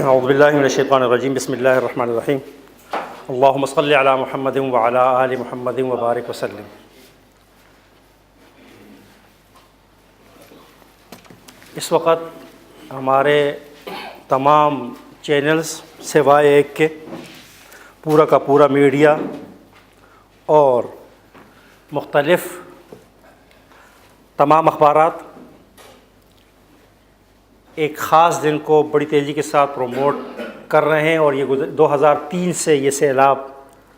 اعوذ باللہ من الشیطان الرجیم بسم اللہ الرحمن الرحیم اللہم صلی علی محمد وعلی آل محمد وبارک وسلم۔ اس وقت ہمارے تمام چینلز سوائے ایک کے پورا کا پورا میڈیا اور مختلف تمام اخبارات ایک خاص دن کو بڑی تیزی کے ساتھ پروموٹ کر رہے ہیں، اور یہ 2003 سے یہ سیلاب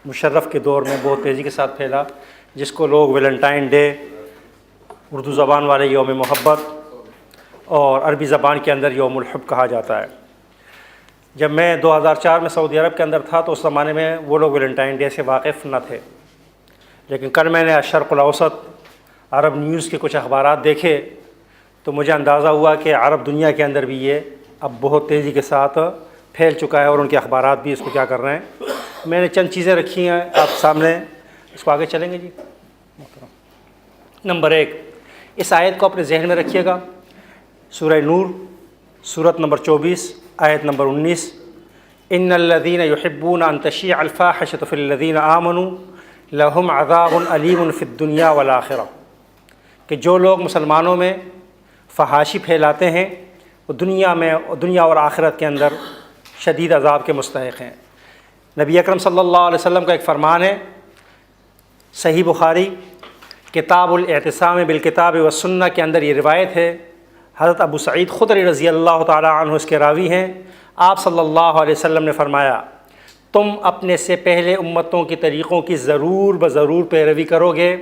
مشرف کے دور میں بہت تیزی کے ساتھ پھیلا، جس کو لوگ ویلنٹائن ڈے، اردو زبان والے یوم محبت اور عربی زبان کے اندر یوم الحب کہا جاتا ہے۔ جب میں 2004 میں سعودی عرب کے اندر تھا تو اس زمانے میں وہ لوگ ویلنٹائن ڈے سے واقف نہ تھے، لیکن کل میں نے الشرق الاوسط عرب نیوز کے کچھ اخبارات دیکھے تو مجھے اندازہ ہوا کہ عرب دنیا کے اندر بھی یہ اب بہت تیزی کے ساتھ پھیل چکا ہے، اور ان کے اخبارات بھی اس کو کیا کر رہے ہیں۔ میں نے چند چیزیں رکھی ہیں آپ سامنے، اس کو آگے چلیں گے جی محترم۔ نمبر 1، اس آیت کو اپنے ذہن میں رکھیے گا، سورہ نور سورت نمبر 24 آیت نمبر 19، ان الذین یحبون ان تشیع الفاحشۃ فی الذین آمنوا لہم عذاب علیم فی الدنیا والآخرہ، کہ جو لوگ مسلمانوں میں فحاشی پھیلاتے ہیں وہ دنیا اور آخرت کے اندر شدید عذاب کے مستحق ہیں۔ نبی اکرم صلی اللہ علیہ وسلم کا ایک فرمان ہے، صحیح بخاری کتاب الاعتصام بالکتاب والسنہ کے اندر یہ روایت ہے، حضرت ابو سعید خدری رضی اللہ تعالیٰ عنہ اس کے راوی ہیں۔ آپ صلی اللہ علیہ وسلم نے فرمایا، تم اپنے سے پہلے امتوں کی طریقوں کی ضرور بضرور پیروی کرو گے،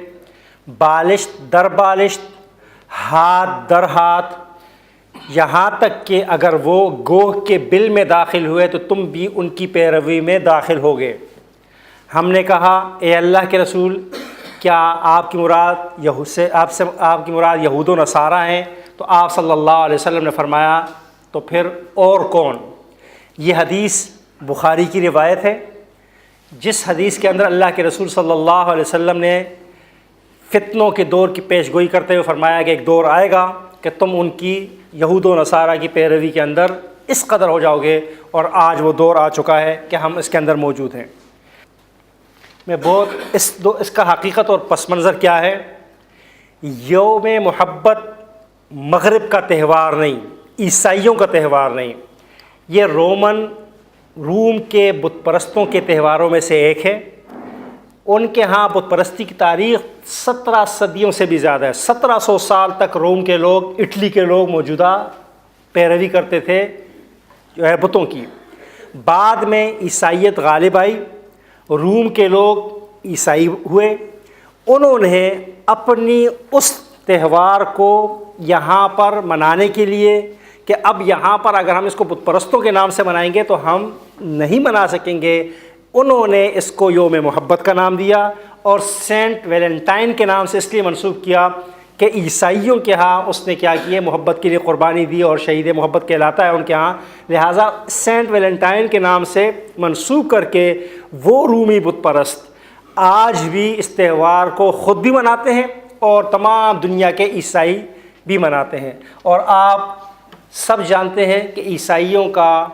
بالشت در بالشت، ہاتھ در ہاتھ، یہاں تک کہ اگر وہ گوہ کے بل میں داخل ہوئے تو تم بھی ان کی پیروی میں داخل ہوگے۔ ہم نے کہا، اے اللہ کے رسول، کیا آپ کی مراد یہود و نصارہ ہیں؟ تو آپ صلی اللہ علیہ وسلم نے فرمایا، تو پھر اور کون؟ یہ حدیث بخاری کی روایت ہے، جس حدیث کے اندر اللہ کے رسول صلی اللہ علیہ وسلم نے فتنوں کے دور کی پیش گوئی کرتے ہوئے فرمایا کہ ایک دور آئے گا کہ تم ان کی یہود و نصارہ کی پیروی کے اندر اس قدر ہو جاؤ گے، اور آج وہ دور آ چکا ہے کہ ہم اس کے اندر موجود ہیں۔ میں اس کا حقیقت اور پس منظر کیا ہے؟ یوم محبت مغرب کا تہوار نہیں، عیسائیوں کا تہوار نہیں، یہ روم کے بت پرستوں کے تہواروں میں سے ایک ہے۔ ان کے ہاں بت پرستی کی تاریخ 17 صدیوں سے بھی زیادہ ہے، 1700 سال تک روم کے لوگ، اٹلی کے لوگ موجودہ پیروی کرتے تھے جو ہے بتوں کی۔ بعد میں عیسائیت غالب آئی، روم کے لوگ عیسائی ہوئے، انہوں نے اپنی اس تہوار کو یہاں پر منانے کے لیے کہ اب یہاں پر اگر ہم اس کو بت پرستوں کے نام سے منائیں گے تو ہم نہیں منا سکیں گے، انہوں نے اس کو یوم محبت کا نام دیا، اور سینٹ ویلنٹائن کے نام سے اس لیے منسوب کیا کہ عیسائیوں کے ہاں اس نے کیا کیا، محبت کے لیے قربانی دی اور شہید محبت کہلاتا ہے ان کے ہاں، لہٰذا سینٹ ویلنٹائن کے نام سے منسوب کر کے وہ رومی بت پرست آج بھی اس تہوار کو خود بھی مناتے ہیں اور تمام دنیا کے عیسائی بھی مناتے ہیں۔ اور آپ سب جانتے ہیں کہ عیسائیوں کا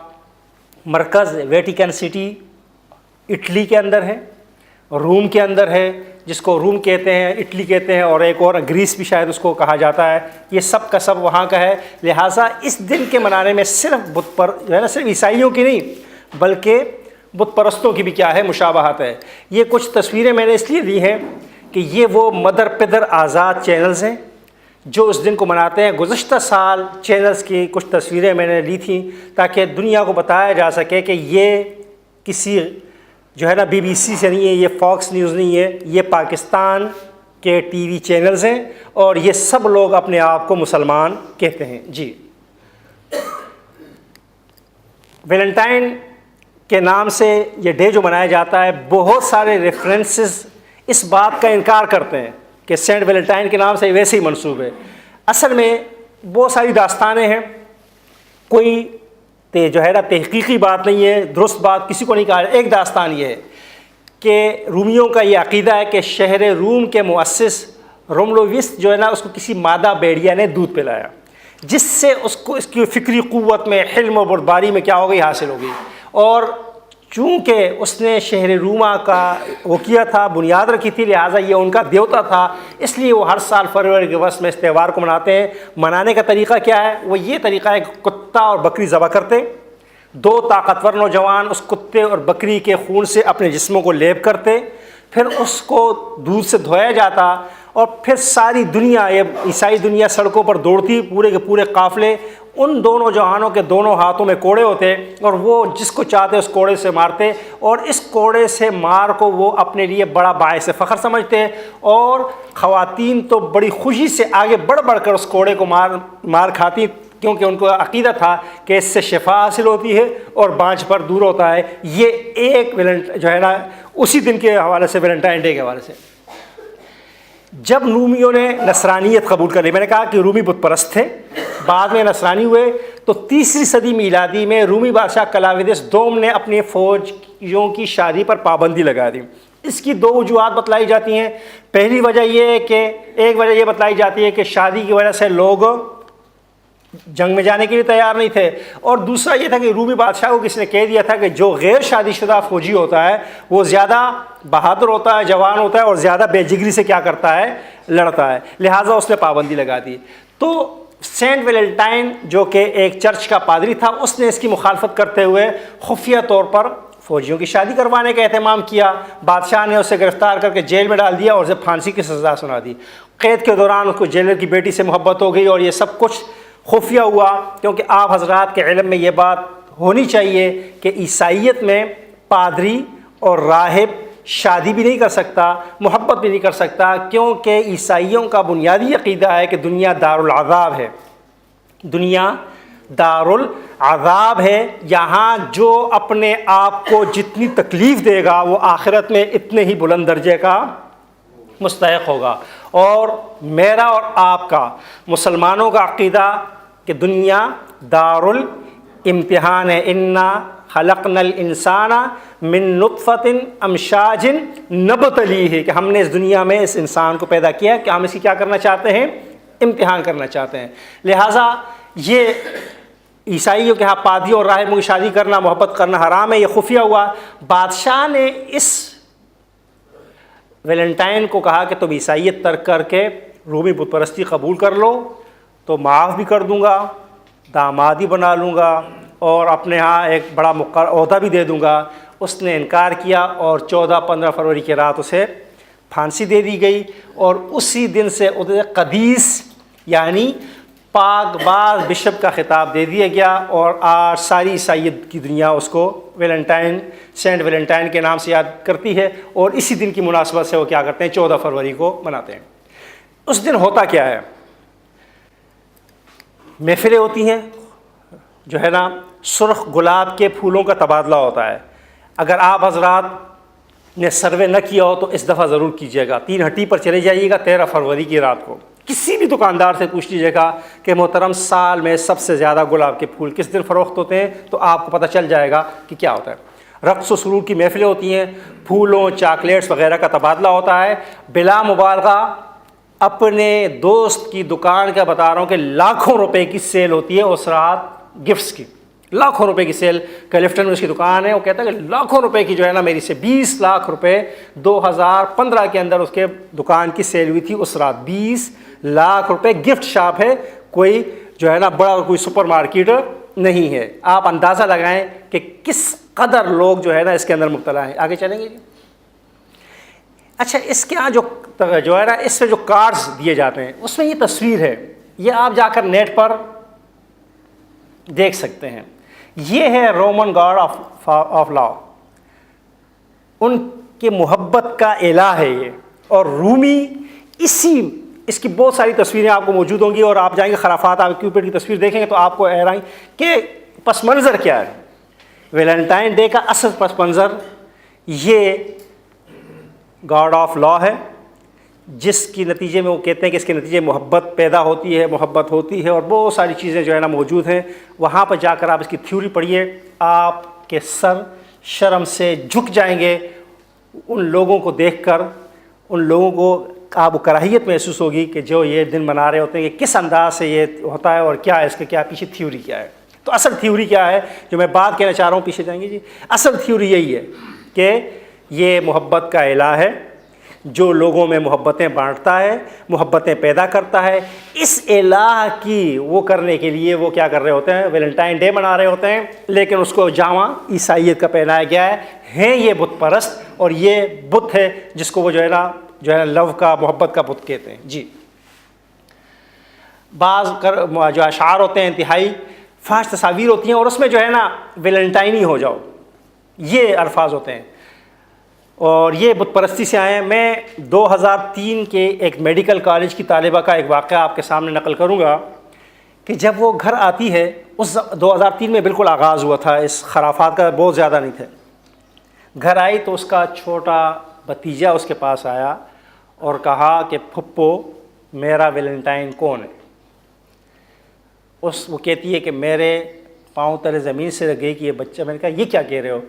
مرکز ویٹیکن سٹی اٹلی کے اندر ہے، روم کے اندر ہے، جس کو روم کہتے ہیں، اٹلی کہتے ہیں، اور ایک اور گریس بھی شاید اس کو کہا جاتا ہے، یہ سب کا سب وہاں کا ہے۔ لہٰذا اس دن کے منانے میں صرف صرف عیسائیوں کی نہیں بلکہ بت پرستوں کی بھی کیا ہے، مشابہت ہے۔ یہ کچھ تصویریں میں نے اس لیے دی ہیں کہ یہ وہ مدر پدر آزاد چینلز ہیں جو اس دن کو مناتے ہیں۔ گزشتہ سال چینلز کی کچھ تصویریں میں نے لی تھیں تاکہ دنیا کو بتایا جا سکے کہ یہ کسی جو ہے نا بی بی سی سے نہیں ہے، یہ فاکس نیوز نہیں ہے، یہ پاکستان کے ٹی وی چینلز ہیں، اور یہ سب لوگ اپنے آپ کو مسلمان کہتے ہیں۔ جی، ویلنٹائن کے نام سے یہ ڈے جو منایا جاتا ہے، بہت سارے ریفرنسز اس بات کا انکار کرتے ہیں کہ سینٹ ویلنٹائن کے نام سے ویسے ہی منسوب ہے۔ اصل میں بہت ساری داستانیں ہیں، کوئی جو ہے نا تحقیقی بات نہیں ہے، درست بات کسی کو نہیں کہا۔ ایک داستان یہ ہے کہ رومیوں کا یہ عقیدہ ہے کہ شہر روم کے مؤسس روملووس جو ہے نا، اس کو کسی مادہ بیڑیا نے دودھ پلایا، جس سے اس کو اس کی فکری قوت میں، حلم و بردباری میں کیا ہو گئی، حاصل ہو گئی۔ اور چونکہ اس نے شہر روما کا وہ کیا تھا، بنیاد رکھی تھی، لہٰذا یہ ان کا دیوتا تھا، اس لیے وہ ہر سال فروری کے وسط میں اس تہوار کو مناتے ہیں۔ منانے کا طریقہ کیا ہے؟ وہ یہ طریقہ ہے کہ کتا اور بکری ذبح کرتے، دو طاقتور نوجوان اس کتے اور بکری کے خون سے اپنے جسموں کو لیپ کرتے، پھر اس کو دودھ سے دھویا جاتا، اور پھر ساری دنیا، یہ عیسائی دنیا سڑکوں پر دوڑتی، پورے کے پورے قافلے، ان دونوں جوانوں کے دونوں ہاتھوں میں کوڑے ہوتے، اور وہ جس کو چاہتے اس کوڑے سے مارتے، اور اس کوڑے سے مار کو وہ اپنے لیے بڑا باعث فخر سمجھتے، اور خواتین تو بڑی خوشی سے آگے بڑھ بڑھ کر اس کوڑے کو مار کھاتی، کیونکہ ان کو عقیدہ تھا کہ اس سے شفا حاصل ہوتی ہے اور بانجھ پر دور ہوتا ہے۔ یہ ایک جو ہے نا اسی دن کے حوالے سے، ویلنٹائن ڈے کے حوالے سے۔ جب رومیوں نے نصرانیت قبول کر لی، میں نے کہا کہ رومی بت پرست تھے، بعد میں نصرانی ہوئے، تو 3 صدی میلادی میں رومی بادشاہ کلاویدس دوم نے اپنی فوجیوں کی شادی پر پابندی لگا دی۔ اس کی 2 وجوہات بتلائی جاتی ہیں۔ پہلی وجہ یہ ہے کہ ایک وجہ یہ بتلائی جاتی ہے کہ شادی کی وجہ سے لوگ جنگ میں جانے کے لیے تیار نہیں تھے، اور دوسرا یہ تھا کہ رومی بادشاہ کو کس نے کہہ دیا تھا کہ جو غیر شادی شدہ فوجی ہوتا ہے وہ زیادہ بہادر ہوتا ہے، جوان ہوتا ہے، اور زیادہ بے جگری سے کیا کرتا ہے، لڑتا ہے، لہٰذا اس نے پابندی لگا دی۔ تو سینٹ ویلنٹائن جو کہ ایک چرچ کا پادری تھا، اس نے اس کی مخالفت کرتے ہوئے خفیہ طور پر فوجیوں کی شادی کروانے کا اہتمام کیا۔ بادشاہ نے اسے گرفتار کر کے جیل میں ڈال دیا اور اسے پھانسی کی سزا سنا دی۔ قید کے دوران اس کو جیلر کی بیٹی سے محبت ہو گئی، اور یہ سب کچھ خفیہ ہوا، کیونکہ آپ حضرات کے علم میں یہ بات ہونی چاہیے کہ عیسائیت میں پادری اور راہب شادی بھی نہیں کر سکتا، محبت بھی نہیں کر سکتا، کیونکہ عیسائیوں کا بنیادی عقیدہ ہے کہ دنیا دارالعذاب ہے، دنیا دارالعذاب ہے، یہاں جو اپنے آپ کو جتنی تکلیف دے گا وہ آخرت میں اتنے ہی بلند درجے کا مستحق ہوگا۔ اور میرا اور آپ کا، مسلمانوں کا عقیدہ کہ دنیا دارالامتحان ہے۔ انا خلقنا الانسان من نطفۃ امشاج نبتلیہ، کہ ہم نے اس دنیا میں اس انسان کو پیدا کیا کہ ہم اس کی کیا کرنا چاہتے ہیں، امتحان کرنا چاہتے ہیں۔ لہٰذا یہ عیسائیوں کے ہاں پادریوں اور راہبوں کی شادی کرنا، محبت کرنا حرام ہے، یہ خفیہ ہوا۔ بادشاہ نے اس ویلنٹائن کو کہا کہ تم عیسائیت ترک کر کے رومی بت پرستی قبول کر لو تو معاف بھی کر دوں گا، داماد بھی بنا لوں گا، اور اپنے ہاں ایک بڑا عہدہ بھی دے دوں گا۔ اس نے انکار کیا، اور 14-15 فروری کی رات اسے پھانسی دے دی گئی، اور اسی دن سے اسے قدیس یعنی پاک باز بشپ کا خطاب دے دیا گیا، اور آج ساری عیسائیت کی دنیا اس کو ویلنٹائن، سینٹ ویلنٹائن کے نام سے یاد کرتی ہے، اور اسی دن کی مناسبت سے وہ کیا کرتے ہیں، 14 فروری کو مناتے ہیں۔ اس دن ہوتا کیا ہے؟ محفلیں ہوتی ہیں، جو ہے نا سرخ گلاب کے پھولوں کا تبادلہ ہوتا ہے۔ اگر آپ حضرات نے سروے نہ کیا ہو تو اس دفعہ ضرور کیجیے گا، 3 ہٹی پر چلے جائیے گا 13 فروری کی رات کو، کسی بھی دکاندار سے پوچھ لیجیے گا کہ محترم سال میں سب سے زیادہ گلاب کے پھول کس دن فروخت ہوتے ہیں، تو آپ کو پتہ چل جائے گا کہ کیا ہوتا ہے۔ رقص و سرور کی محفلیں ہوتی ہیں، پھولوں، چاکلیٹس وغیرہ کا تبادلہ ہوتا ہے۔ بلا مبالغہ اپنے دوست کی دکان کا بتا رہا ہوں کہ لاکھوں روپے کی سیل ہوتی ہے اس رات گفٹس کی، لاکھوں روپے کی سیل۔ کیلفٹن میں اس کی دکان ہے، وہ کہتا ہے کہ لاکھوں روپے کی جو ہے نا میری سے 20 لاکھ روپے 2015 کے اندر اس کے دکان کی سیل ہوئی تھی اس رات، 20 لاکھ روپے۔ گفٹ شاپ ہے، کوئی جو ہے نا بڑا کوئی سپر مارکیٹ نہیں ہے۔ آپ اندازہ لگائیں کہ کس قدر لوگ جو ہے نا اس کے اندر مبتلا ہیں۔ آگے چلیں گے جی۔ اچھا، اس کے یہاں جو ہے نا اس سے جو کارڈز دیے جاتے ہیں اس میں یہ تصویر ہے، یہ آپ جا کر نیٹ پر دیکھ سکتے ہیں۔ یہ ہے رومن گاڈ آف لا، ان کے محبت کا الہ ہے یہ، اور رومی اس کی بہت ساری تصویریں آپ کو موجود ہوں گی، اور آپ جائیں گے خرافات آپ کیوپڈ کی تصویر دیکھیں گے تو آپ کو حیران کہ پس منظر کیا ہے۔ ویلنٹائن ڈے کا اصل پس منظر یہ گاڈ آف لا ہے، جس کی نتیجے میں وہ کہتے ہیں کہ اس کے نتیجے محبت پیدا ہوتی ہے، محبت ہوتی ہے، اور بہت ساری چیزیں جو ہے نا موجود ہیں۔ وہاں پر جا کر آپ اس کی تھیوری پڑھیے، آپ کے سر شرم سے جھک جائیں گے ان لوگوں کو دیکھ کر، ان لوگوں کو آپ کو کراہیت محسوس ہوگی کہ جو یہ دن منا رہے ہوتے ہیں کہ کس انداز سے یہ ہوتا ہے اور کیا ہے اس کے کیا پیچھے تھیوری کیا ہے. تو اصل تھیوری کیا ہے جو میں بات کہنا چاہ رہا ہوں, پیچھے جائیں گے جی. اصل تھیوری یہی ہے کہ یہ محبت کا الہ ہے جو لوگوں میں محبتیں بانٹتا ہے, محبتیں پیدا کرتا ہے. اس الہ کی وہ کرنے کے لیے وہ کیا کر رہے ہوتے ہیں, ویلنٹائن ڈے منا رہے ہوتے ہیں, لیکن اس کو جامع عیسائیت کا پہنایا گیا ہے. ہیں یہ بت پرست, اور یہ بت ہے جس کو وہ جو ہے نا لو کا, محبت کا بت کہتے ہیں جی. بعض جو اشعار ہوتے ہیں انتہائی فحش تصاویر ہوتی ہیں, اور اس میں جو ہے نا ویلنٹائن ہی ہو جاؤ, یہ الفاظ ہوتے ہیں, اور یہ بت پرستی سے آئے ہیں. میں 2003 کے ایک میڈیکل کالج کی طالبہ کا ایک واقعہ آپ کے سامنے نقل کروں گا کہ جب وہ گھر آتی ہے, اس 2003 میں بالکل آغاز ہوا تھا, اس خرافات کا بہت زیادہ نہیں تھے. گھر آئی تو اس کا چھوٹا بھتیجا اس کے پاس آیا اور کہا کہ پھپھو میرا ویلنٹائن کون ہے. وہ کہتی ہے کہ میرے پاؤں تلے زمین سے لگ گئی کہ یہ بچہ. میں نے کہا یہ کیا کہہ رہے ہو,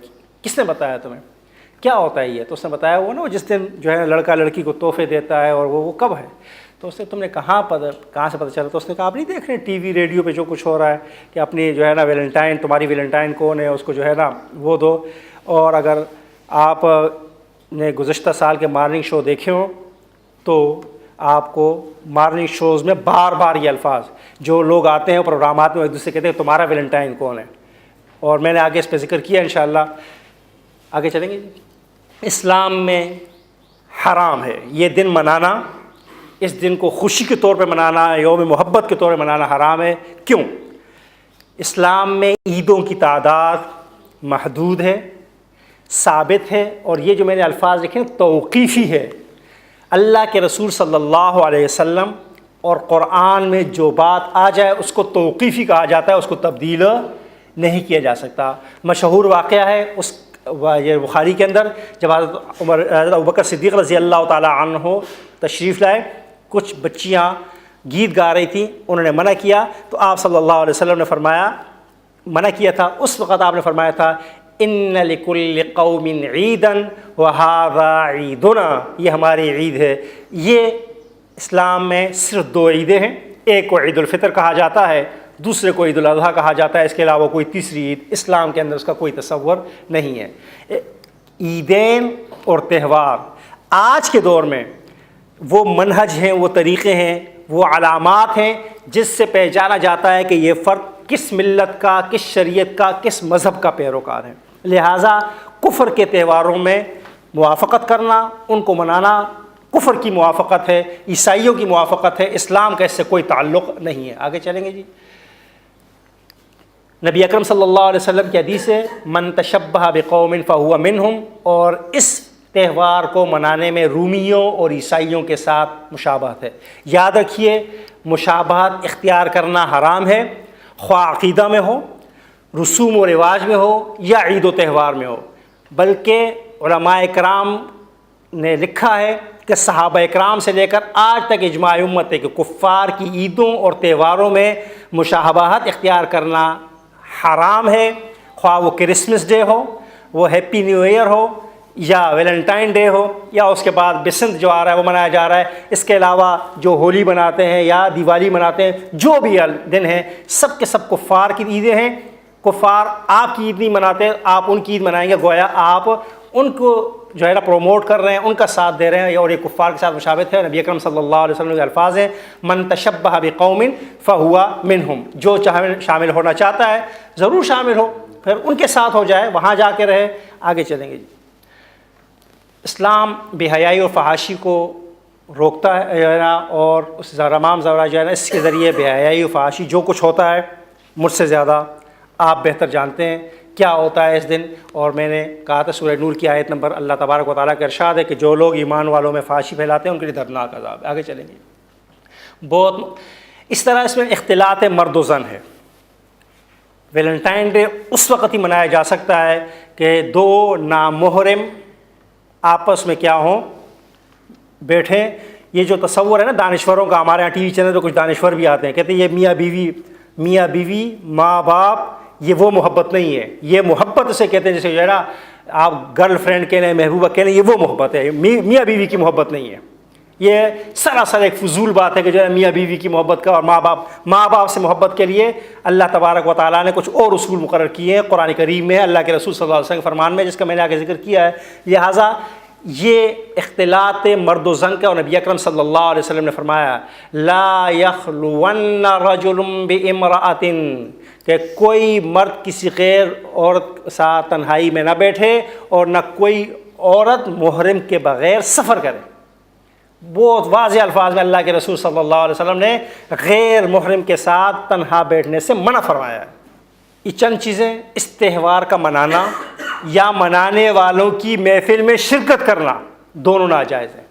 کس نے بتایا تمہیں, کیا ہوتا ہے یہ؟ تو اس نے بتایا وہ نا جس دن جو ہے لڑکا لڑکی کو تحفے دیتا ہے, اور وہ کب ہے. تو اس نے تم نے کہاں سے پتہ چلا؟ تو اس نے کہا آپ نہیں دیکھ رہے ٹی وی ریڈیو پہ جو کچھ ہو رہا ہے کہ اپنی جو ہے نا ویلنٹائن, تمہاری ویلنٹائن کون ہے, اس کو جو ہے نا وہ دو. اور اگر آپ نے گزشتہ سال کے مارننگ شو دیکھے ہوں تو آپ کو مارننگ شوز میں بار بار یہ الفاظ جو لوگ آتے ہیں پروگرامات میں ایک دوسرے کہتے ہیں تمہارا ویلنٹائن کون ہے. اور میں نے آگے اس پہ ذکر کیا انشاءاللہ. آگے چلیں گے جی. اسلام میں حرام ہے یہ دن منانا, اس دن کو خوشی کے طور پہ منانا, یوم محبت کے طور پہ منانا حرام ہے. کیوں؟ اسلام میں عیدوں کی تعداد محدود ہے, ثابت ہے, اور یہ جو میں نے الفاظ لکھے ہیں توقیفی ہے. اللہ کے رسول صلی اللہ علیہ وسلم اور قرآن میں جو بات آ جائے اس کو توقیفی کہا جاتا ہے, اس کو تبدیل نہیں کیا جا سکتا. مشہور واقعہ ہے اس یہ بخاری کے اندر, جب حضرت ابوبکر صدیق رضی اللہ تعالی عنہ تشریف لائے, کچھ بچیاں گیت گا رہی تھیں, انہوں نے منع کیا, تو آپ صلی اللہ علیہ وسلم نے فرمایا, منع کیا تھا اس وقت آپ نے فرمایا تھا ان لکل قوم عیدا وہذا عیدنا, یہ ہماری عید ہے. یہ اسلام میں صرف 2 عیدیں ہیں, ایک کو عید الفطر کہا جاتا ہے, دوسرے کو عید الاضحیٰ کہا جاتا ہے. اس کے علاوہ کوئی تیسری عید اسلام کے اندر اس کا کوئی تصور نہیں ہے. عیدین اور تہوار آج کے دور میں وہ منہج ہیں, وہ طریقے ہیں, وہ علامات ہیں جس سے پہچانا جاتا ہے کہ یہ فرد کس ملت کا, کس شریعت کا, کس مذہب کا پیروکار ہے. لہٰذا کفر کے تہواروں میں موافقت کرنا, ان کو منانا کفر کی موافقت ہے, عیسائیوں کی موافقت ہے, اسلام کا اس سے کوئی تعلق نہیں ہے. آگے چلیں گے جی. نبی اکرم صلی اللہ علیہ وسلم کی حدیث ہے من تشبہ بقوم فہو منہم, اور اس تہوار کو منانے میں رومیوں اور عیسائیوں کے ساتھ مشابہت ہے. یاد رکھیے مشابہت اختیار کرنا حرام ہے, خواہ عقیدہ میں ہو, رسوم و رواج میں ہو, یا عید و تہوار میں ہو. بلکہ علماء اکرام نے لکھا ہے کہ صحابہ اکرام سے لے کر آج تک اجماع امت ہے کہ کفار کی عیدوں اور تہواروں میں مشابہت اختیار کرنا حرام ہے, خواہ وہ کرسمس ڈے ہو, وہ ہیپی نیو ایئر ہو, یا ویلنٹائن ڈے ہو, یا اس کے بعد بسنت جو آ رہا ہے وہ منایا جا رہا ہے. اس کے علاوہ جو ہولی مناتے ہیں یا دیوالی مناتے ہیں, جو بھی دن ہیں, سب کے سب کفار کی عیدیں ہیں. کفار آپ کی عید نہیں مناتے, آپ ان کی عید منائیں گے, گویا آپ ان کو جو ہے نا پروموٹ کر رہے ہیں, ان کا ساتھ دے رہے ہیں, اور یہ کفار کے ساتھ مشابہت ہے. نبی اکرم صلی اللہ علیہ وسلم کے الفاظ ہیں من تشبہ بقوم فہو منہم, جو شامل ہونا چاہتا ہے ضرور شامل ہو, پھر ان کے ساتھ ہو جائے, وہاں جا کے رہے. آگے چلیں گے جی. اسلام بے حیائی اور فحاشی کو روکتا ہے جو ہے نا, اور اس رمام زورا جو ہے نا اس کے ذریعے بے حیائی اور فحاشی جو کچھ ہوتا ہے مجھ سے زیادہ آپ بہتر جانتے ہیں کیا ہوتا ہے اس دن. اور میں نے کہا تھا سورہ نور کی آیت نمبر اللہ تبارک و تعالیٰ کا ارشاد ہے کہ جو لوگ ایمان والوں میں فحاشی پھیلاتے ہیں ان کے لیے دردناک عذاب ہے. آگے چلیں گے. بہت اس طرح اس میں اختلاط مرد و زن ہے. ویلنٹائن ڈے اس وقت ہی منایا جا سکتا ہے کہ 2 نامحرم آپس میں کیا ہوں, بیٹھیں. یہ جو تصور ہے نا دانشوروں کا, ہمارے یہاں ٹی وی چینل پہ کچھ دانشور بھی آتے ہیں, کہتے ہیں یہ میاں بیوی ماں باپ, یہ وہ محبت نہیں ہے. یہ محبت اسے کہتے ہیں جیسے جو ہے نا آپ گرل فرینڈ کہہ لیں, محبوبہ کہہ لیں, یہ وہ محبت ہے, میاں بیوی کی محبت نہیں ہے. یہ سراسر ایک فضول بات ہے کہ جو ہے میاں بیوی کی محبت کا اور ماں باپ سے محبت کے لیے اللہ تبارک و تعالیٰ نے کچھ اور اصول مقرر کیے ہیں قرآن کریم میں، اللہ کے رسول صلی اللہ علیہ وسلم کے فرمان میں، جس کا میں نے آگے ذکر کیا ہے. لہٰذا یہ اختلاط مرد و زن کا، اور نبی اکرم صلی اللہ علیہ وسلم نے فرمایا لا یخلون رجل بامرأۃ، کہ کوئی مرد کسی غیر عورت ساتھ تنہائی میں نہ بیٹھے اور نہ کوئی عورت محرم کے بغیر سفر کرے. بہت واضح الفاظ میں اللہ کے رسول صلی اللہ علیہ وسلم نے غیر محرم کے ساتھ تنہا بیٹھنے سے منع فرمایا ہے. یہ چند چیزیں، اس تہوار کا منانا یا منانے والوں کی محفل میں شرکت کرنا، دونوں ناجائز ہیں.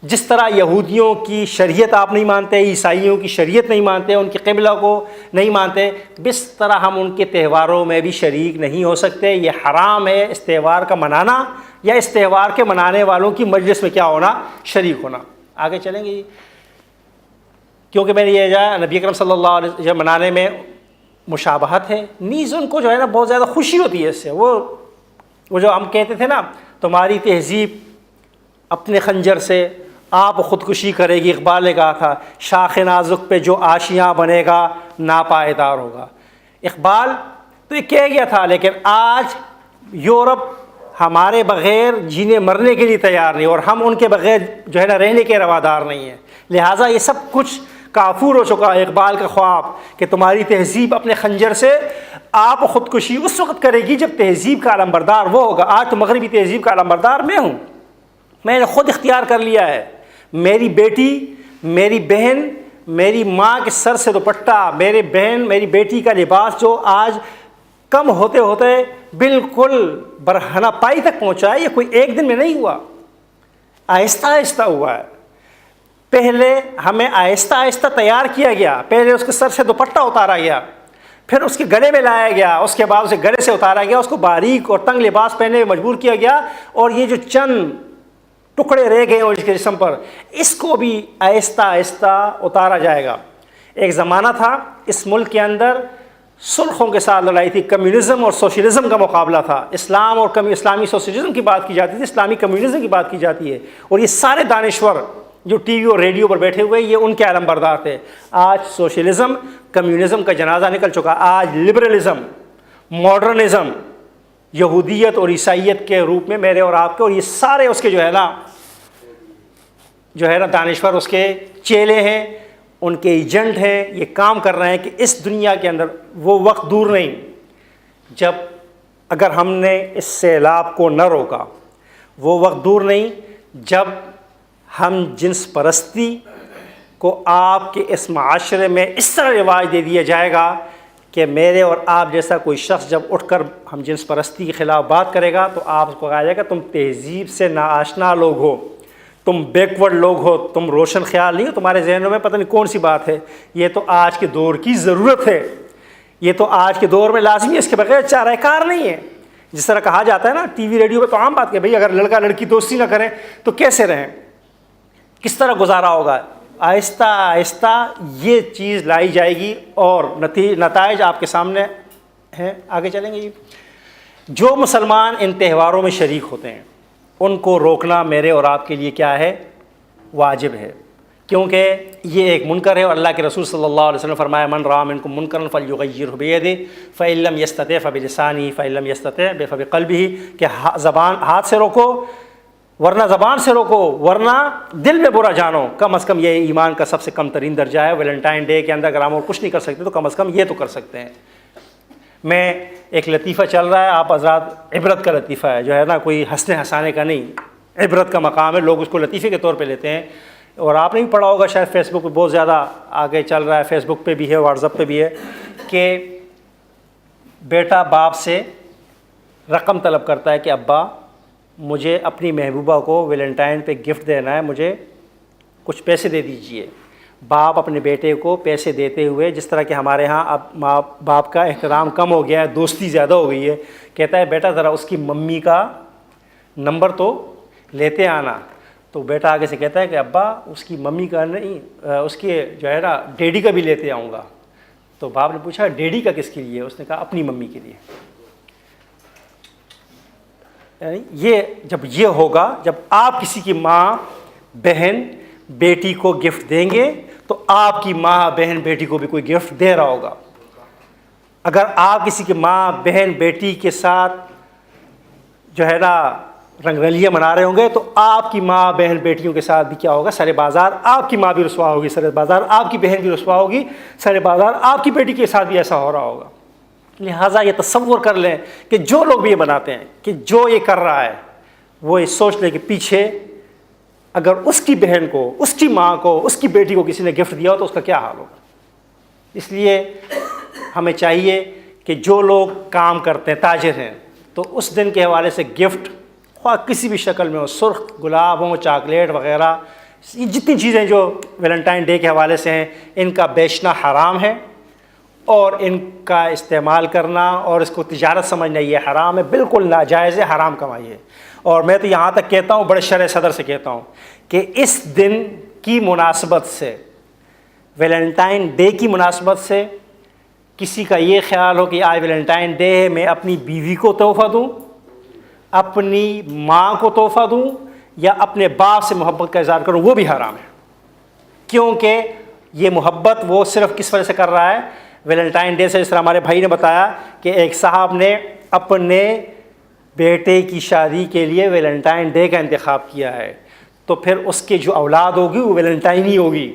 جس طرح یہودیوں کی شریعت آپ نہیں مانتے، عیسائیوں کی شریعت نہیں مانتے، ان کے قبلہ کو نہیں مانتے، اس طرح ہم ان کے تہواروں میں بھی شریک نہیں ہو سکتے. یہ حرام ہے اس تہوار کا منانا یا اس تہوار کے منانے والوں کی مجلس میں کیا ہونا، شریک ہونا. آگے چلیں گے، کیونکہ میں نے یہ جا نبی اکرم صلی اللہ علیہ وسلم منانے میں مشابہت ہے، نیز ان کو جو ہے نا بہت زیادہ خوشی ہوتی ہے اس سے. وہ جو ہم کہتے تھے نا تمہاری تہذیب اپنے خنجر سے آپ خودکشی کرے گی، اقبال نے کہا تھا شاخ نازک پہ جو آشیاں بنے گا ناپائیدار ہوگا. اقبال تو یہ کہہ گیا تھا، لیکن آج یورپ ہمارے بغیر جینے مرنے کے لیے تیار نہیں، اور ہم ان کے بغیر جو ہے نا رہنے کے روادار نہیں ہیں. لہٰذا یہ سب کچھ کافور ہو چکا ہے اقبال کا خواب کہ تمہاری تہذیب اپنے خنجر سے آپ خودکشی اس وقت کرے گی جب تہذیب کا علمبردار وہ ہوگا. آج تو مغربی تہذیب کا علمبردار میں ہوں، میں نے خود اختیار کر لیا ہے. میری بیٹی، میری بہن، میری ماں کے سر سے دوپٹہ، میری بیٹی کا لباس جو آج کم ہوتے ہوتے بالکل برہنہ پائی تک پہنچا ہے، یہ کوئی ایک دن میں نہیں ہوا، آہستہ آہستہ ہوا ہے. پہلے ہمیں آہستہ آہستہ تیار کیا گیا، پہلے اس کے سر سے دوپٹہ اتارا گیا، پھر اس کے گلے میں لایا گیا، اس کے بعد اسے گلے سے اتارا گیا، اس کو باریک اور تنگ لباس پہننے میں مجبور کیا گیا، اور یہ جو چند ٹکڑے رہ گئے اور اس کے جسم پر، اس کو بھی آہستہ آہستہ اتارا جائے گا. ایک زمانہ تھا اس ملک کے اندر سرخوں کے ساتھ لڑائی تھی، کمیونزم اور سوشلزم کا مقابلہ تھا. اسلام اور اسلامی سوشلزم کی بات کی جاتی تھی، اسلامی کمیونزم کی بات کی جاتی ہے، اور یہ سارے دانشور جو ٹی وی اور ریڈیو پر بیٹھے ہوئے یہ ان کے علم بردار تھے. آج سوشلزم کمیونزم کا جنازہ نکل چکا، آج لبرلزم، ماڈرنزم، یہودیت اور عیسائیت کے روپ میں میرے اور آپ کے، اور یہ سارے اس کے جو ہے نا دانشور اس کے چیلے ہیں، ان کے ایجنٹ ہیں. یہ کام کر رہے ہیں کہ اس دنیا کے اندر وہ وقت دور نہیں جب اگر ہم نے اس سیلاب کو نہ روکا، وہ وقت دور نہیں جب ہم جنس پرستی کو آپ کے اس معاشرے میں اس طرح رواج دے دیا جائے گا کہ میرے اور آپ جیسا کوئی شخص جب اٹھ کر ہم جنس پرستی کے خلاف بات کرے گا تو آپ کو کہا جائے گا تم تہذیب سے ناآشنا لوگ ہو، تم بیکورڈ لوگ ہو، تم روشن خیال نہیں ہو، تمہارے ذہنوں میں پتہ نہیں کون سی بات ہے. یہ تو آج کے دور کی ضرورت ہے، یہ تو آج کے دور میں لازمی ہے، اس کے بغیر چارہ کار نہیں ہے. جس طرح کہا جاتا ہے نا ٹی وی ریڈیو پہ تو عام بات کہ بھئی اگر لڑکا لڑکی دوستی نہ کریں تو کیسے رہیں، کس طرح گزارا ہوگا. آہستہ آہستہ یہ چیز لائی جائے گی اور نتائج آپ کے سامنے ہیں. آگے چلیں گے جی. جو مسلمان ان تہواروں میں شریک ہوتے ہیں ان کو روکنا میرے اور آپ کے لیے کیا ہے، واجب ہے، کیونکہ یہ ایک منکر ہے. اور اللہ کے رسول صلی اللہ علیہ وسلم فرمایا من رأى منکم منکرا فلیغیرہ بیدہ فإن لم یستطع فبلسانہ فإن لم یستطع فبقلبہ، کہ زبان ہاتھ سے روکو ورنہ زبان سے روکو ورنہ دل میں برا جانو. کم از کم یہ ایمان کا سب سے کم ترین درجہ ہے. ویلنٹائن ڈے کے اندر اگر ہم اور کچھ نہیں کر سکتے تو کم از کم یہ تو کر سکتے ہیں. میں ایک لطیفہ چل رہا ہے، آپ حضرات عبرت کا لطیفہ ہے، جو ہے نا کوئی ہنسنے ہنسانے کا نہیں، عبرت کا مقام ہے. لوگ اس کو لطیفے کے طور پہ لیتے ہیں، اور آپ نے بھی پڑھا ہوگا شاید فیس بک پہ بہت زیادہ آگے چل رہا ہے، فیس بک پہ بھی ہے، واٹس ایپ پہ بھی ہے، کہ بیٹا باپ سے رقم طلب کرتا ہے کہ ابا مجھے اپنی محبوبہ کو ویلنٹائن پہ گفٹ دینا ہے، مجھے کچھ پیسے دے دیجئے. باپ اپنے بیٹے کو پیسے دیتے ہوئے، جس طرح کہ ہمارے ہاں اب ماں باپ کا احترام کم ہو گیا ہے، دوستی زیادہ ہو گئی ہے، کہتا ہے بیٹا ذرا اس کی ممی کا نمبر تو لیتے آنا. تو بیٹا آگے سے کہتا ہے کہ ابا اس کی ممی کا نہیں، اس کے جو ہے نا ڈیڈی کا بھی لیتے آؤں گا. تو باپ نے پوچھا ڈیڈی کا کس کے لیے؟ اس نے کہا اپنی ممی کے لیے. یہ جب یہ ہوگا، جب آپ کسی کی ماں، بہن، بیٹی کو گفٹ دیں گے تو آپ کی ماں بہن بیٹی کو بھی کوئی گفٹ دے رہا ہوگا. اگر آپ کسی کی ماں بہن بیٹی کے ساتھ جو ہے نا رنگ رلیاں منا رہے ہوں گے تو آپ کی ماں بہن بیٹیوں کے ساتھ بھی کیا ہوگا؟ سر بازار آپ کی ماں بھی رسوا ہوگی، سر بازار آپ کی بہن بھی رسوا ہوگی، سر بازار آپ کی بیٹی کے ساتھ بھی ایسا ہو رہا ہوگا. لہٰذا یہ تصور کر لیں کہ جو لوگ بھی یہ بناتے ہیں کہ جو یہ کر رہا ہے وہ یہ سوچ لیں کہ پیچھے اگر اس کی بہن کو، اس کی ماں کو، اس کی بیٹی کو کسی نے گفٹ دیا ہو تو اس کا کیا حال ہوگا. اس لیے ہمیں چاہیے کہ جو لوگ کام کرتے ہیں، تاجر ہیں، تو اس دن کے حوالے سے گفٹ خواہ کسی بھی شکل میں ہو، سرخ گلاب ہوں، چاکلیٹ وغیرہ، یہ جتنی چیزیں جو ویلنٹائن ڈے کے حوالے سے ہیں ان کا بیچنا حرام ہے، اور ان کا استعمال کرنا اور اس کو تجارت سمجھنا یہ حرام ہے، بالکل ناجائز ہے، حرام کمائی ہے. اور میں تو یہاں تک کہتا ہوں، بڑے شرح صدر سے کہتا ہوں کہ اس دن کی مناسبت سے، ویلنٹائن ڈے کی مناسبت سے کسی کا یہ خیال ہو کہ آج ویلنٹائن ڈے ہے، میں اپنی بیوی کو تحفہ دوں، اپنی ماں کو تحفہ دوں، یا اپنے باپ سے محبت کا اظہار کروں، وہ بھی حرام ہے. کیونکہ یہ محبت وہ صرف کس وجہ سے کر رہا ہے؟ ویلنٹائن ڈے سے. اس طرح ہمارے بھائی نے بتایا کہ ایک صاحب نے اپنے بیٹے کی شادی کے لیے ویلنٹائن ڈے کا انتخاب کیا ہے، تو پھر اس کی جو اولاد ہوگی وہ ویلنٹائن ہی ہوگی.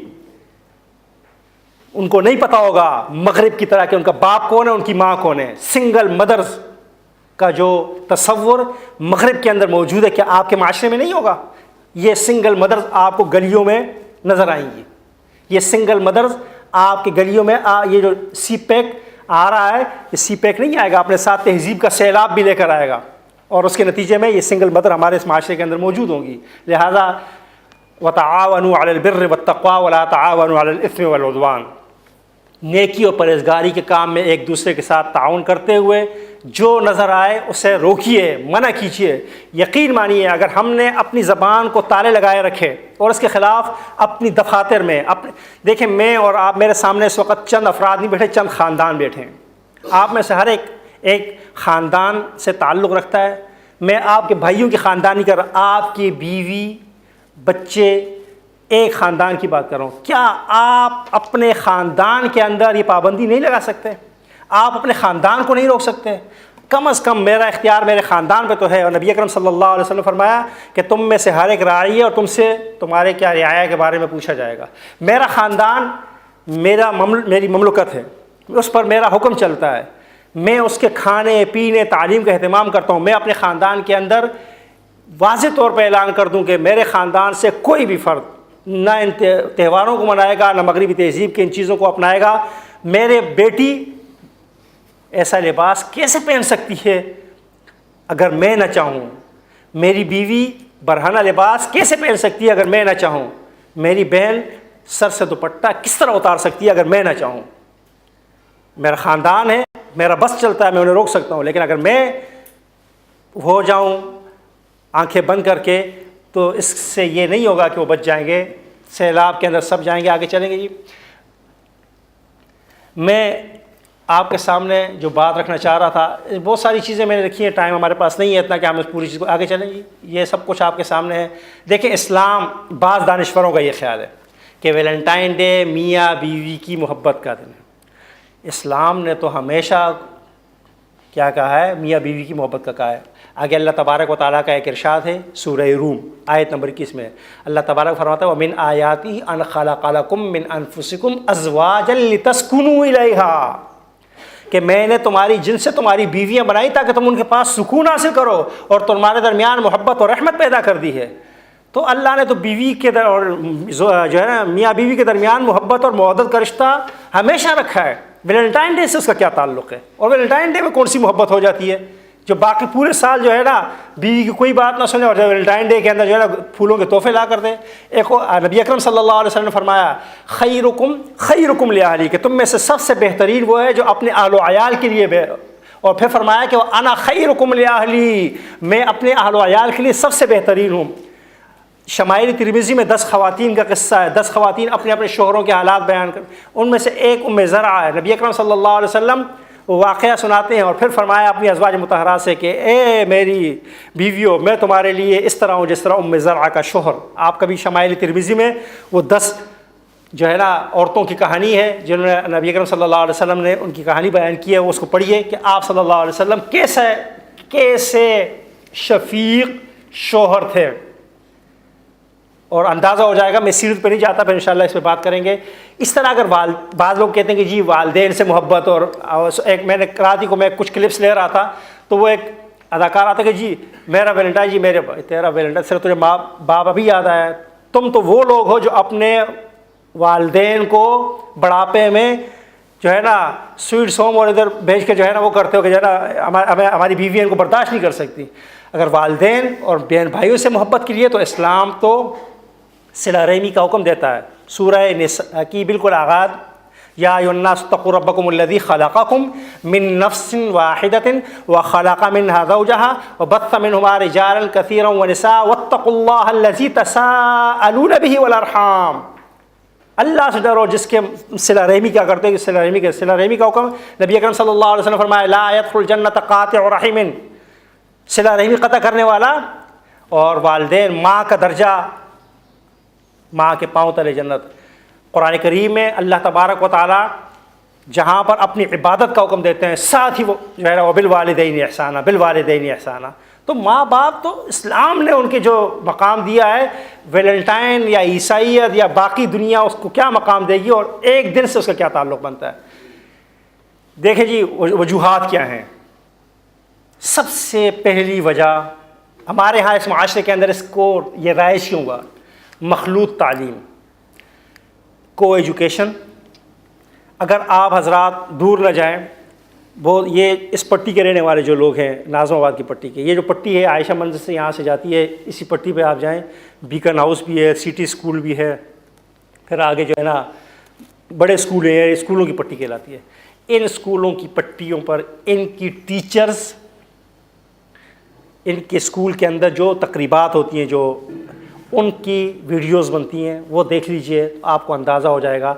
ان کو نہیں پتا ہوگا مغرب کی طرح کہ ان کا باپ کون ہے، ان کی ماں کون ہے. سنگل مدرز کا جو تصور مغرب کے اندر موجود ہے، کیا آپ کے معاشرے میں نہیں ہوگا؟ یہ سنگل مدرز آپ کو گلیوں میں نظر آئیں گی. یہ سنگل مدرز آپ کی گلیوں میں یہ جو سی پیک آ رہا ہے، یہ سی پیک نہیں آئے گا، اپنے ساتھ تہذیب کا سیلاب بھی لے کر آئے گا، اور اس کے نتیجے میں یہ سنگل مدر ہمارے اس معاشرے کے اندر موجود ہوں گی. لہذا وَتَعَاوَنُوا عَلَى الْبِرِّ وَالتَّقْوَىٰ وَلَا تَعَاوَنُوا عَلَى الْإِثْمِ وَالْعُدْوَانِ. نیکی اور پرہیزگاری کے کام میں ایک دوسرے کے ساتھ تعاون کرتے ہوئے جو نظر آئے اسے روکیے، منع کیجیے. یقین مانیے اگر ہم نے اپنی زبان کو تالے لگائے رکھے اور اس کے خلاف اپنی دفاتر میں دیکھیں، میں اور آپ، میرے سامنے اس وقت چند افراد نہیں بیٹھے، چند خاندان بیٹھے ہیں. آپ میں سے ہر ایک خاندان سے تعلق رکھتا ہے. میں آپ کے بھائیوں کی خاندانی کر رہا، آپ کی بیوی بچے ایک خاندان کی بات کر رہا ہوں. کیا آپ اپنے خاندان کے اندر یہ پابندی نہیں لگا سکتے؟ آپ اپنے خاندان کو نہیں روک سکتے؟ کم از کم میرا اختیار میرے خاندان پہ تو ہے. اور نبی اکرم صلی اللہ علیہ وسلم نے فرمایا کہ تم میں سے ہر ایک راعی ہے اور تم سے تمہارے کیا رعایا کے بارے میں پوچھا جائے گا. میرا خاندان میری مملکت ہے، اس پر میرا حکم چلتا ہے. میں اس کے کھانے پینے تعلیم کا اہتمام کرتا ہوں. میں اپنے خاندان کے اندر واضح طور پہ اعلان کر دوں کہ میرے خاندان سے کوئی بھی فرد نہ ان تہواروں کو منائے گا، نہ مغربی تہذیب کی ان چیزوں کو اپنائے گا. میرے بیٹی ایسا لباس کیسے پہن سکتی ہے اگر میں نہ چاہوں؟ میری بیوی برہنہ لباس کیسے پہن سکتی ہے اگر میں نہ چاہوں؟ میری بہن سر سے دوپٹہ کس طرح اتار سکتی ہے اگر میں نہ چاہوں؟ میرا خاندان ہے، میرا بس چلتا ہے، میں انہیں روک سکتا ہوں. لیکن اگر میں ہو جاؤں آنکھیں بند کر کے تو اس سے یہ نہیں ہوگا کہ وہ بچ جائیں گے، سیلاب کے اندر سب جائیں گے، آگے چلیں گے. جی میں آپ کے سامنے جو بات رکھنا چاہ رہا تھا، بہت ساری چیزیں میں نے رکھی ہیں، ٹائم ہمارے پاس نہیں ہے اتنا کہ ہم اس پوری چیز کو آگے چلیں. جی یہ سب کچھ آپ کے سامنے ہے. دیکھیں اسلام، بعض دانشوروں کا یہ خیال ہے کہ ویلنٹائن ڈے میاں بیوی کی محبت کا دن ہے. اسلام نے تو ہمیشہ کیا کہا ہے؟ میاں بیوی کی محبت کا کہا ہے. آگے اللہ تبارک و تعالیٰ کا ایک ارشاد ہے سورہ روم آیت نمبر 21 میں. اللہ تبارک فرماتا ہے وَمِنْ آیَاتِهِ أَنْ خَلَقَ لَكُم مِّنْ أَنفُسِكُمْ أَزْوَاجًا لِتَسْكُنُوا إِلَيْهَا، کہ میں نے تمہاری جن سے تمہاری بیویاں بنائی تاکہ تم ان کے پاس سکون حاصل کرو اور تمہارے درمیان محبت اور رحمت پیدا کر دی ہے. تو اللہ نے تو بیوی کے اور جو ہے نا میاں بیوی کے درمیان محبت اور محبت کا رشتہ ہمیشہ رکھا ہے. ویلنٹائن ڈے سے اس کا کیا تعلق ہے؟ اور ویلنٹائن ڈے میں کون سی محبت ہو جاتی ہے جو باقی پورے سال جو ہے نا بیوی کی کوئی بات نہ سنے اور جو ویلنٹائن ڈے کے اندر جو ہے نا پھولوں کے تحفے لا کر دیں؟ ایک نبی اکرم صلی اللہ علیہ وسلم نے فرمایا خیرکم لأہلی، کہ تم میں سے سب سے بہترین وہ ہے جو اپنے اہل و عیال کے لیے اور پھر فرمایا کہ انا خیرکم لأہلی، میں اپنے اہل و عیال کے لیے سب سے بہترین ہوں. شمائل ترمذی میں 10 خواتین کا قصہ ہے. 10 خواتین اپنے اپنے شوہروں کے حالات بیان کر، ان میں سے ایک ام زرع ہے. نبی اکرم صلی اللہ علیہ وسلم وہ واقعہ سناتے ہیں اور پھر فرمایا اپنی ازواج مطہرات سے کہ اے میری بیویوں میں تمہارے لیے اس طرح ہوں جس طرح ام زرع کا شوہر. آپ کبھی شمائل ترمذی میں وہ 10 جو ہے نا عورتوں کی کہانی ہے جنہوں نے نبی اکرم صلی اللہ علیہ وسلم نے ان کی کہانی بیان کی ہے, وہ اس کو پڑھیے کہ آپ صلی اللہ علیہ وسلم کیسے شفیق شوہر تھے. اور اندازہ ہو جائے گا, میں سیرت پہ نہیں جاتا, پھر انشاءاللہ اس پہ بات کریں گے. اس طرح اگر بعض لوگ کہتے ہیں کہ جی والدین سے محبت, اور ایک میں نے رات کو میں کچھ کلپس لے رہا تھا تو وہ ایک اداکار آتا کہ جی میرا ویلنٹائن, جی تیرا ویلنٹائن, صرف تجھے ماں باپ ابھی یاد آیا. تم تو وہ لوگ ہو جو اپنے والدین کو بڑھاپے میں جو ہے نا سویٹس ہوم اور ادھر بھیج کے جو ہے نا وہ کرتے ہو کہ جو ہے نا ہماری بیوی ان کو برداشت نہیں کر سکتی. اگر والدین اور بہن بھائیوں سے محبت کے لیے تو اسلام تو صلہ رحمی کا حکم دیتا ہے. سورہ نساء کی بالکل آغاز, یا ایھا الناس اتقوا ربکم الذی خلقکم من نفس واحدۃ وخلق منها زوجها وبث منهما رجالا کثیرا ونساء واتقوا اللہ الذی تساءلون به والارحام. اللہ سے ڈرو جس کے صلہ رحمی کیا کرتے ہیں, صلہ رحمی کا حکم نبی اکرم صلی اللہ علیہ وسلم فرمایا لا يدخل الجنۃ قاطع رحم, صلہ رحمی قطع کرنے والا. اور والدین, ماں کا درجہ, ماں کے پاؤں تلے جنت. قرآن کریم میں اللہ تبارک و تعالیٰ جہاں پر اپنی عبادت کا حکم دیتے ہیں ساتھ ہی وہ جو ہے نا بالوالدین احسانا, بالوالدین احسانا. تو ماں باپ تو اسلام نے ان کے جو مقام دیا ہے, ویلنٹائن یا عیسائیت یا باقی دنیا اس کو کیا مقام دے گی اور ایک دن سے اس کا کیا تعلق بنتا ہے. دیکھیں جی وجوہات کیا ہیں. سب سے پہلی وجہ ہمارے ہاں اس معاشرے کے اندر اس کو یہ رائج کیوں ہوا, مخلوط تعلیم, کو ایجوکیشن. اگر آپ حضرات دور نہ جائیں, وہ یہ اس پٹی کے رہنے والے جو لوگ ہیں, ناظم آباد کی پٹی کے, یہ جو پٹی ہے عائشہ منزل سے یہاں سے جاتی ہے, اسی پٹی پہ آپ جائیں, بیکن ہاؤس بھی ہے, سٹی اسکول بھی ہے, پھر آگے جو ہے نا بڑے اسکول ہیں, اسکولوں کی پٹی کہلاتی ہے. ان اسکولوں کی پٹیوں پر ان کی ٹیچرز, ان کے اسکول کے اندر جو تقریبات ہوتی ہیں, جو ان کی ویڈیوز بنتی ہیں, وہ دیکھ لیجئے, آپ کو اندازہ ہو جائے گا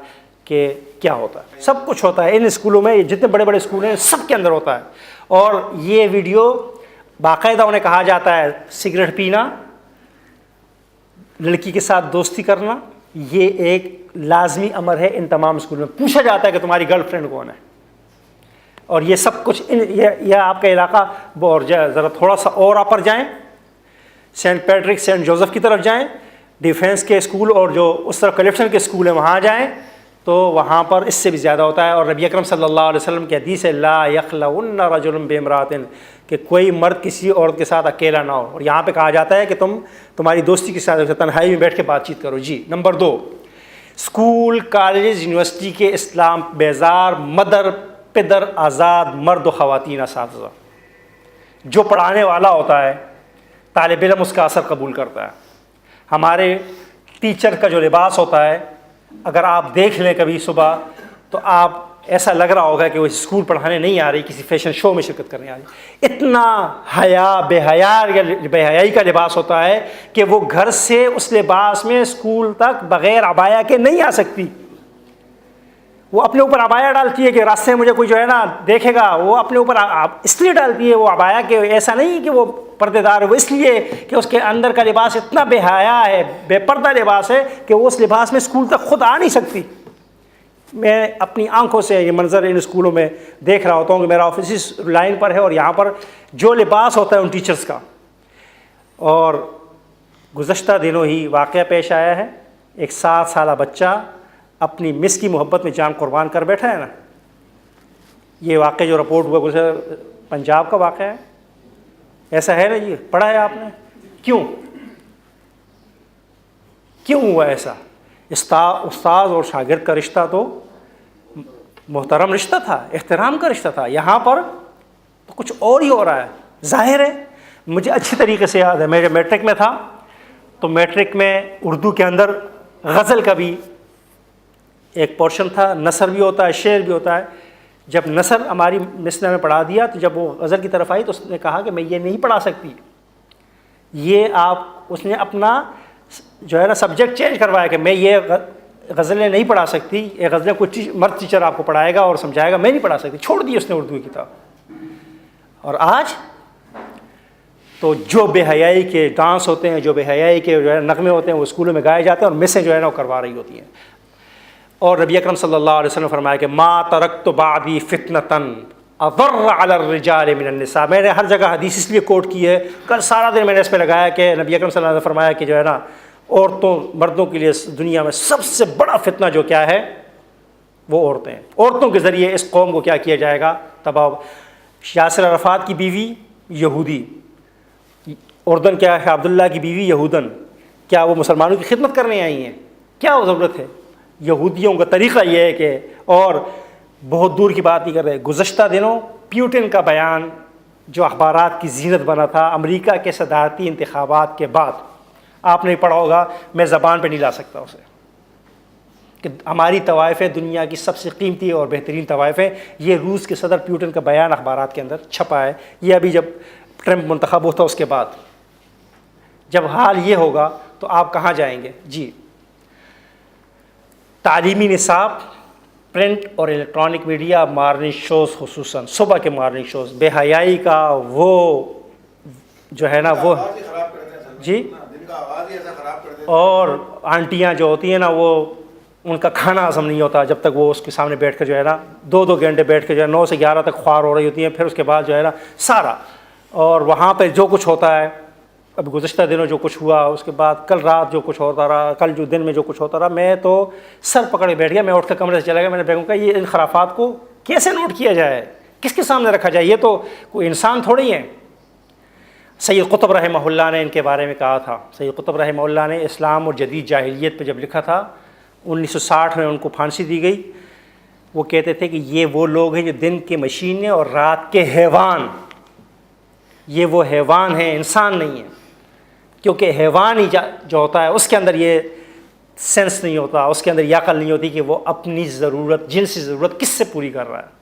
کہ کیا ہوتا ہے. سب کچھ ہوتا ہے ان اسکولوں میں, جتنے بڑے بڑے اسکول ہیں سب کے اندر ہوتا ہے. اور یہ ویڈیو باقاعدہ انہیں کہا جاتا ہے سگریٹ پینا, لڑکی کے ساتھ دوستی کرنا, یہ ایک لازمی امر ہے ان تمام اسکولوں میں. پوچھا جاتا ہے کہ تمہاری گرل فرینڈ کون ہے, اور یہ سب کچھ یہ آپ کا علاقہ. اور ذرا تھوڑا سا اور اوپر جائیں, سینٹ پیٹرک سینٹ جوزف کی طرف جائیں, ڈیفینس کے اسکول اور جو اس طرف کلیکشن کے اسکول ہیں وہاں جائیں, تو وہاں پر اس سے بھی زیادہ ہوتا ہے. اور نبی اکرم صلی اللہ علیہ وسلم کی حدیث ہے لا یخلون رجل بامرأۃ, کہ کوئی مرد کسی عورت کے ساتھ اکیلا نہ ہو. اور یہاں پہ کہا جاتا ہے کہ تمہاری دوستی کے ساتھ تنہائی میں بیٹھ کے بات چیت کرو. جی نمبر 2, اسکول کالج یونیورسٹی کے اسلام بیزار مدر پدر آزاد مرد و خواتین اساتذہ, جو پڑھانے والا ہوتا ہے طالب علم اس کا اثر قبول کرتا ہے. ہمارے ٹیچر کا جو لباس ہوتا ہے, اگر آپ دیکھ لیں کبھی صبح, تو آپ ایسا لگ رہا ہوگا کہ وہ اسکول پڑھانے نہیں آ رہی, کسی فیشن شو میں شرکت کرنے آ رہی. اتنا بے حیائی کا لباس ہوتا ہے کہ وہ گھر سے اس لباس میں اسکول تک بغیر عبایا کے نہیں آ سکتی. وہ اپنے اوپر عبایا ڈالتی ہے کہ راستے میں مجھے کوئی جو ہے نا دیکھے گا, وہ اپنے اوپر اس لیے ڈالتی ہے وہ عبایا کہ ایسا نہیں کہ وہ پردے دار ہے, وہ اس لیے کہ اس کے اندر کا لباس اتنا بے حیا ہے, بے پردہ لباس ہے کہ وہ اس لباس میں اسکول تک خود آ نہیں سکتی. میں اپنی آنکھوں سے یہ منظر ان اسکولوں میں دیکھ رہا ہوتا ہوں کہ میرا آفس اس لائن پر ہے, اور یہاں پر جو لباس ہوتا ہے ان ٹیچرز کا. اور گزشتہ دنوں ہی واقعہ پیش آیا ہے, ایک 7 سالہ بچہ اپنی مس کی محبت میں جان قربان کر بیٹھا ہے نا. یہ واقعہ جو رپورٹ ہوا پنجاب کا واقعہ ہے, ایسا ہے نا جی, پڑھا ہے آپ نے؟ کیوں ہوا ایسا؟ استاد اور شاگرد کا رشتہ تو محترم رشتہ تھا, احترام کا رشتہ تھا. یہاں پر تو کچھ اور ہی ہو رہا ہے. ظاہر ہے, مجھے اچھی طریقے سے یاد ہے, میں جب میٹرک میں تھا تو میٹرک میں اردو کے اندر غزل کا بھی ایک پورشن تھا, نثر بھی ہوتا ہے, شعر بھی ہوتا ہے. جب نثر ہماری مس نے پڑھا دیا تو جب وہ غزل کی طرف آئی تو اس نے کہا کہ میں یہ نہیں پڑھا سکتی, اس نے اپنا جو ہے نا سبجیکٹ چینج کروایا کہ میں یہ غزلیں نہیں پڑھا سکتی، ایک غزلیں کوئی مرد ٹیچر آپ کو پڑھائے گا اور سمجھائے گا، میں نہیں پڑھا سکتی، چھوڑ دی اس نے اردو کی کتاب۔ اور آج تو جو بے حیائی کے ڈانس ہوتے ہیں، جو بے حیائی کے جو ہے نغمے ہوتے ہیں، وہ اسکولوں میں گائے جاتے ہیں، اور مسیں جو ہے نا وہ کروا رہی ہوتی ہیں۔ اور نبی اکرم صلی اللہ علیہ وسلم نے فرمایا کہ ما ترکت بعدی فتنةً اضر علی الرجال من النساء۔ میں نے ہر جگہ حدیث اس لیے کوٹ کی ہے، کل سارا دن میں نے اس پہ لگایا کہ نبی اکرم صلی اللہ علیہ وسلم نے فرمایا کہ جو ہے نا عورتوں مردوں کے لیے دنیا میں سب سے بڑا فتنہ جو کیا ہے وہ عورتیں ہیں۔ عورتوں کے ذریعے اس قوم کو کیا کیا جائے گا؟ تباہ۔ یاسر عرفات کی بیوی یہودی، اردن کیا ہے عبداللہ کی بیوی یہودن، کیا وہ مسلمانوں کی خدمت کرنے آئی ہیں؟ کیا وہ ضرورت ہے؟ یہودیوں کا طریقہ یہ ہے کہ، اور بہت دور کی بات نہیں کر رہے، گزشتہ دنوں پیوٹن کا بیان جو اخبارات کی زینت بنا تھا امریکہ کے صدارتی انتخابات کے بعد، آپ نے پڑھا ہوگا، میں زبان پہ نہیں لا سکتا اسے، کہ ہماری طوائفیں دنیا کی سب سے قیمتی اور بہترین طوائفیں، یہ روس کے صدر پیوٹن کا بیان اخبارات کے اندر چھپا ہے۔ یہ ابھی جب ٹرمپ منتخب ہوتا اس کے بعد، جب حال یہ ہوگا تو آپ کہاں جائیں گے؟ جی، تعلیمی نصاب، پرنٹ اور الیکٹرانک میڈیا، مارننگ شوز، خصوصاً صبح کے مارننگ شوز، بے حیائی کا وہ جو ہے نا وہ، جی، اور آنٹیاں جو ہوتی ہیں نا وہ ان کا کھانا ہضم نہیں ہوتا جب تک وہ اس کے سامنے بیٹھ کر جو ہے نا 2 گھنٹے بیٹھ کے جو ہے 9 سے 11 تک خوار ہو رہی ہوتی ہیں، پھر اس کے بعد جو ہے نا سارا، اور وہاں پہ جو کچھ ہوتا ہے، اب گزشتہ دنوں جو کچھ ہوا، اس کے بعد کل رات جو کچھ ہوتا رہا، کل جو دن میں جو کچھ ہوتا رہا، میں تو سر پکڑ کے بیٹھ گیا، میں اٹھ کے کمرے سے چلا گیا، میں نے بیگم کہا یہ ان خرافات کو کیسے نوٹ کیا جائے، کس کے سامنے رکھا جائے، یہ تو کوئی انسان تھوڑی ہے۔ سید قطب رحمہ اللہ نے ان کے بارے میں کہا تھا، سید قطب رحمہ اللہ نے اسلام اور جدید جاہلیت پہ جب لکھا تھا، 1960 میں ان کو پھانسی دی گئی، وہ کہتے تھے کہ یہ وہ لوگ ہیں جو دن کے مشینے اور رات کے حیوان، یہ وہ حیوان ہیں، انسان نہیں ہیں، کیونکہ حیوان ہی جو ہوتا ہے اس کے اندر یہ سینس نہیں ہوتا، اس کے اندر یہ عقل نہیں ہوتی کہ وہ اپنی ضرورت، جنسی ضرورت کس سے پوری کر رہا ہے،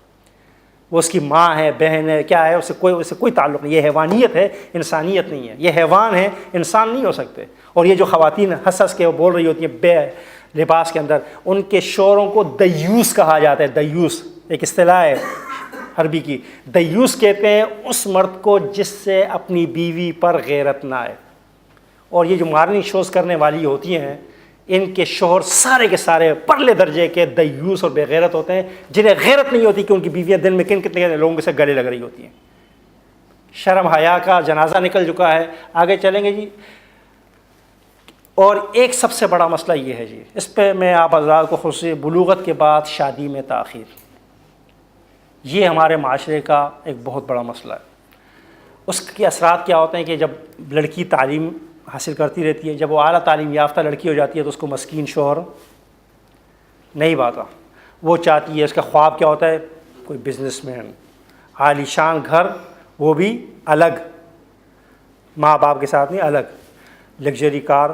وہ اس کی ماں ہے، بہن ہے، کیا ہے، اس سے کوئی تعلق نہیں، یہ حیوانیت ہے، انسانیت نہیں ہے، یہ حیوان ہے، انسان نہیں ہو سکتے۔ اور یہ جو خواتین ہنس ہنس کے وہ بول رہی ہوتی ہیں بے لباس کے اندر، ان کے شوہروں کو دیوس کہا جاتا ہے، دیوس ایک اصطلاح ہے عربی کی، دیوس کہتے ہیں اس مرد کو جس سے اپنی بیوی پر غیرت نہ آئے۔ اور یہ جو مارننگ شوز کرنے والی ہوتی ہیں، ان کے شوہر سارے کے سارے پرلے درجے کے دیوس اور بے غیرت ہوتے ہیں، جنہیں غیرت نہیں ہوتی کہ ان کی بیویاں دن میں کتنے لوگوں سے گلے لگ رہی ہوتی ہیں۔ شرم حیا کا جنازہ نکل چکا ہے، آگے چلیں گے جی۔ اور ایک سب سے بڑا مسئلہ یہ ہے جی، اس پہ میں آپ حضرات کو خصوصی، بلوغت کے بعد شادی میں تاخیر، یہ ہمارے معاشرے کا ایک بہت بڑا مسئلہ ہے۔ اس کے اثرات کیا ہوتے ہیں کہ جب لڑکی تعلیم حاصل کرتی رہتی ہے، جب وہ اعلیٰ تعلیم یافتہ لڑکی ہو جاتی ہے تو اس کو مسکین شوہر نہیں پاتا، وہ چاہتی ہے، اس کا خواب کیا ہوتا ہے، کوئی بزنس مین، عالی شان گھر، وہ بھی الگ، ماں باپ کے ساتھ نہیں، الگ، لگژری کار،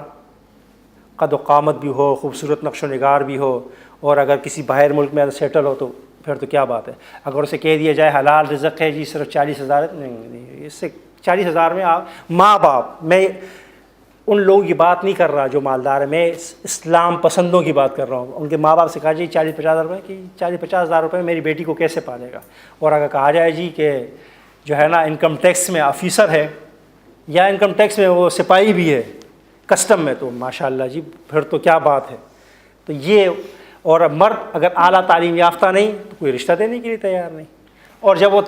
قد و قامت بھی ہو، خوبصورت نقش و نگار بھی ہو، اور اگر کسی باہر ملک میں سیٹل ہو تو پھر تو کیا بات ہے۔ اگر اسے کہہ دیا جائے حلال رزق ہے جی، صرف 40,000 نہیں، اس سے 40,000 میں آپ ماں باپ، میں ان لوگوں کی بات نہیں کر رہا جو مالدار ہے، میں اسلام پسندوں کی بات کر رہا ہوں، ان کے ماں باپ سے کہا جی 40-50 روپے کی، 40-50 ہزار روپے میری بیٹی کو کیسے پالے گا؟ اور اگر کہا جائے جی کہ جو ہے نا انکم ٹیکس میں آفیسر ہے، یا انکم ٹیکس میں وہ سپاہی بھی ہے کسٹم میں، تو ماشاءاللہ جی پھر تو کیا بات ہے۔ تو یہ، اور مرد اگر اعلیٰ تعلیم یافتہ نہیں تو کوئی رشتہ دینے کے لیے تیار نہیں، اور جب وہ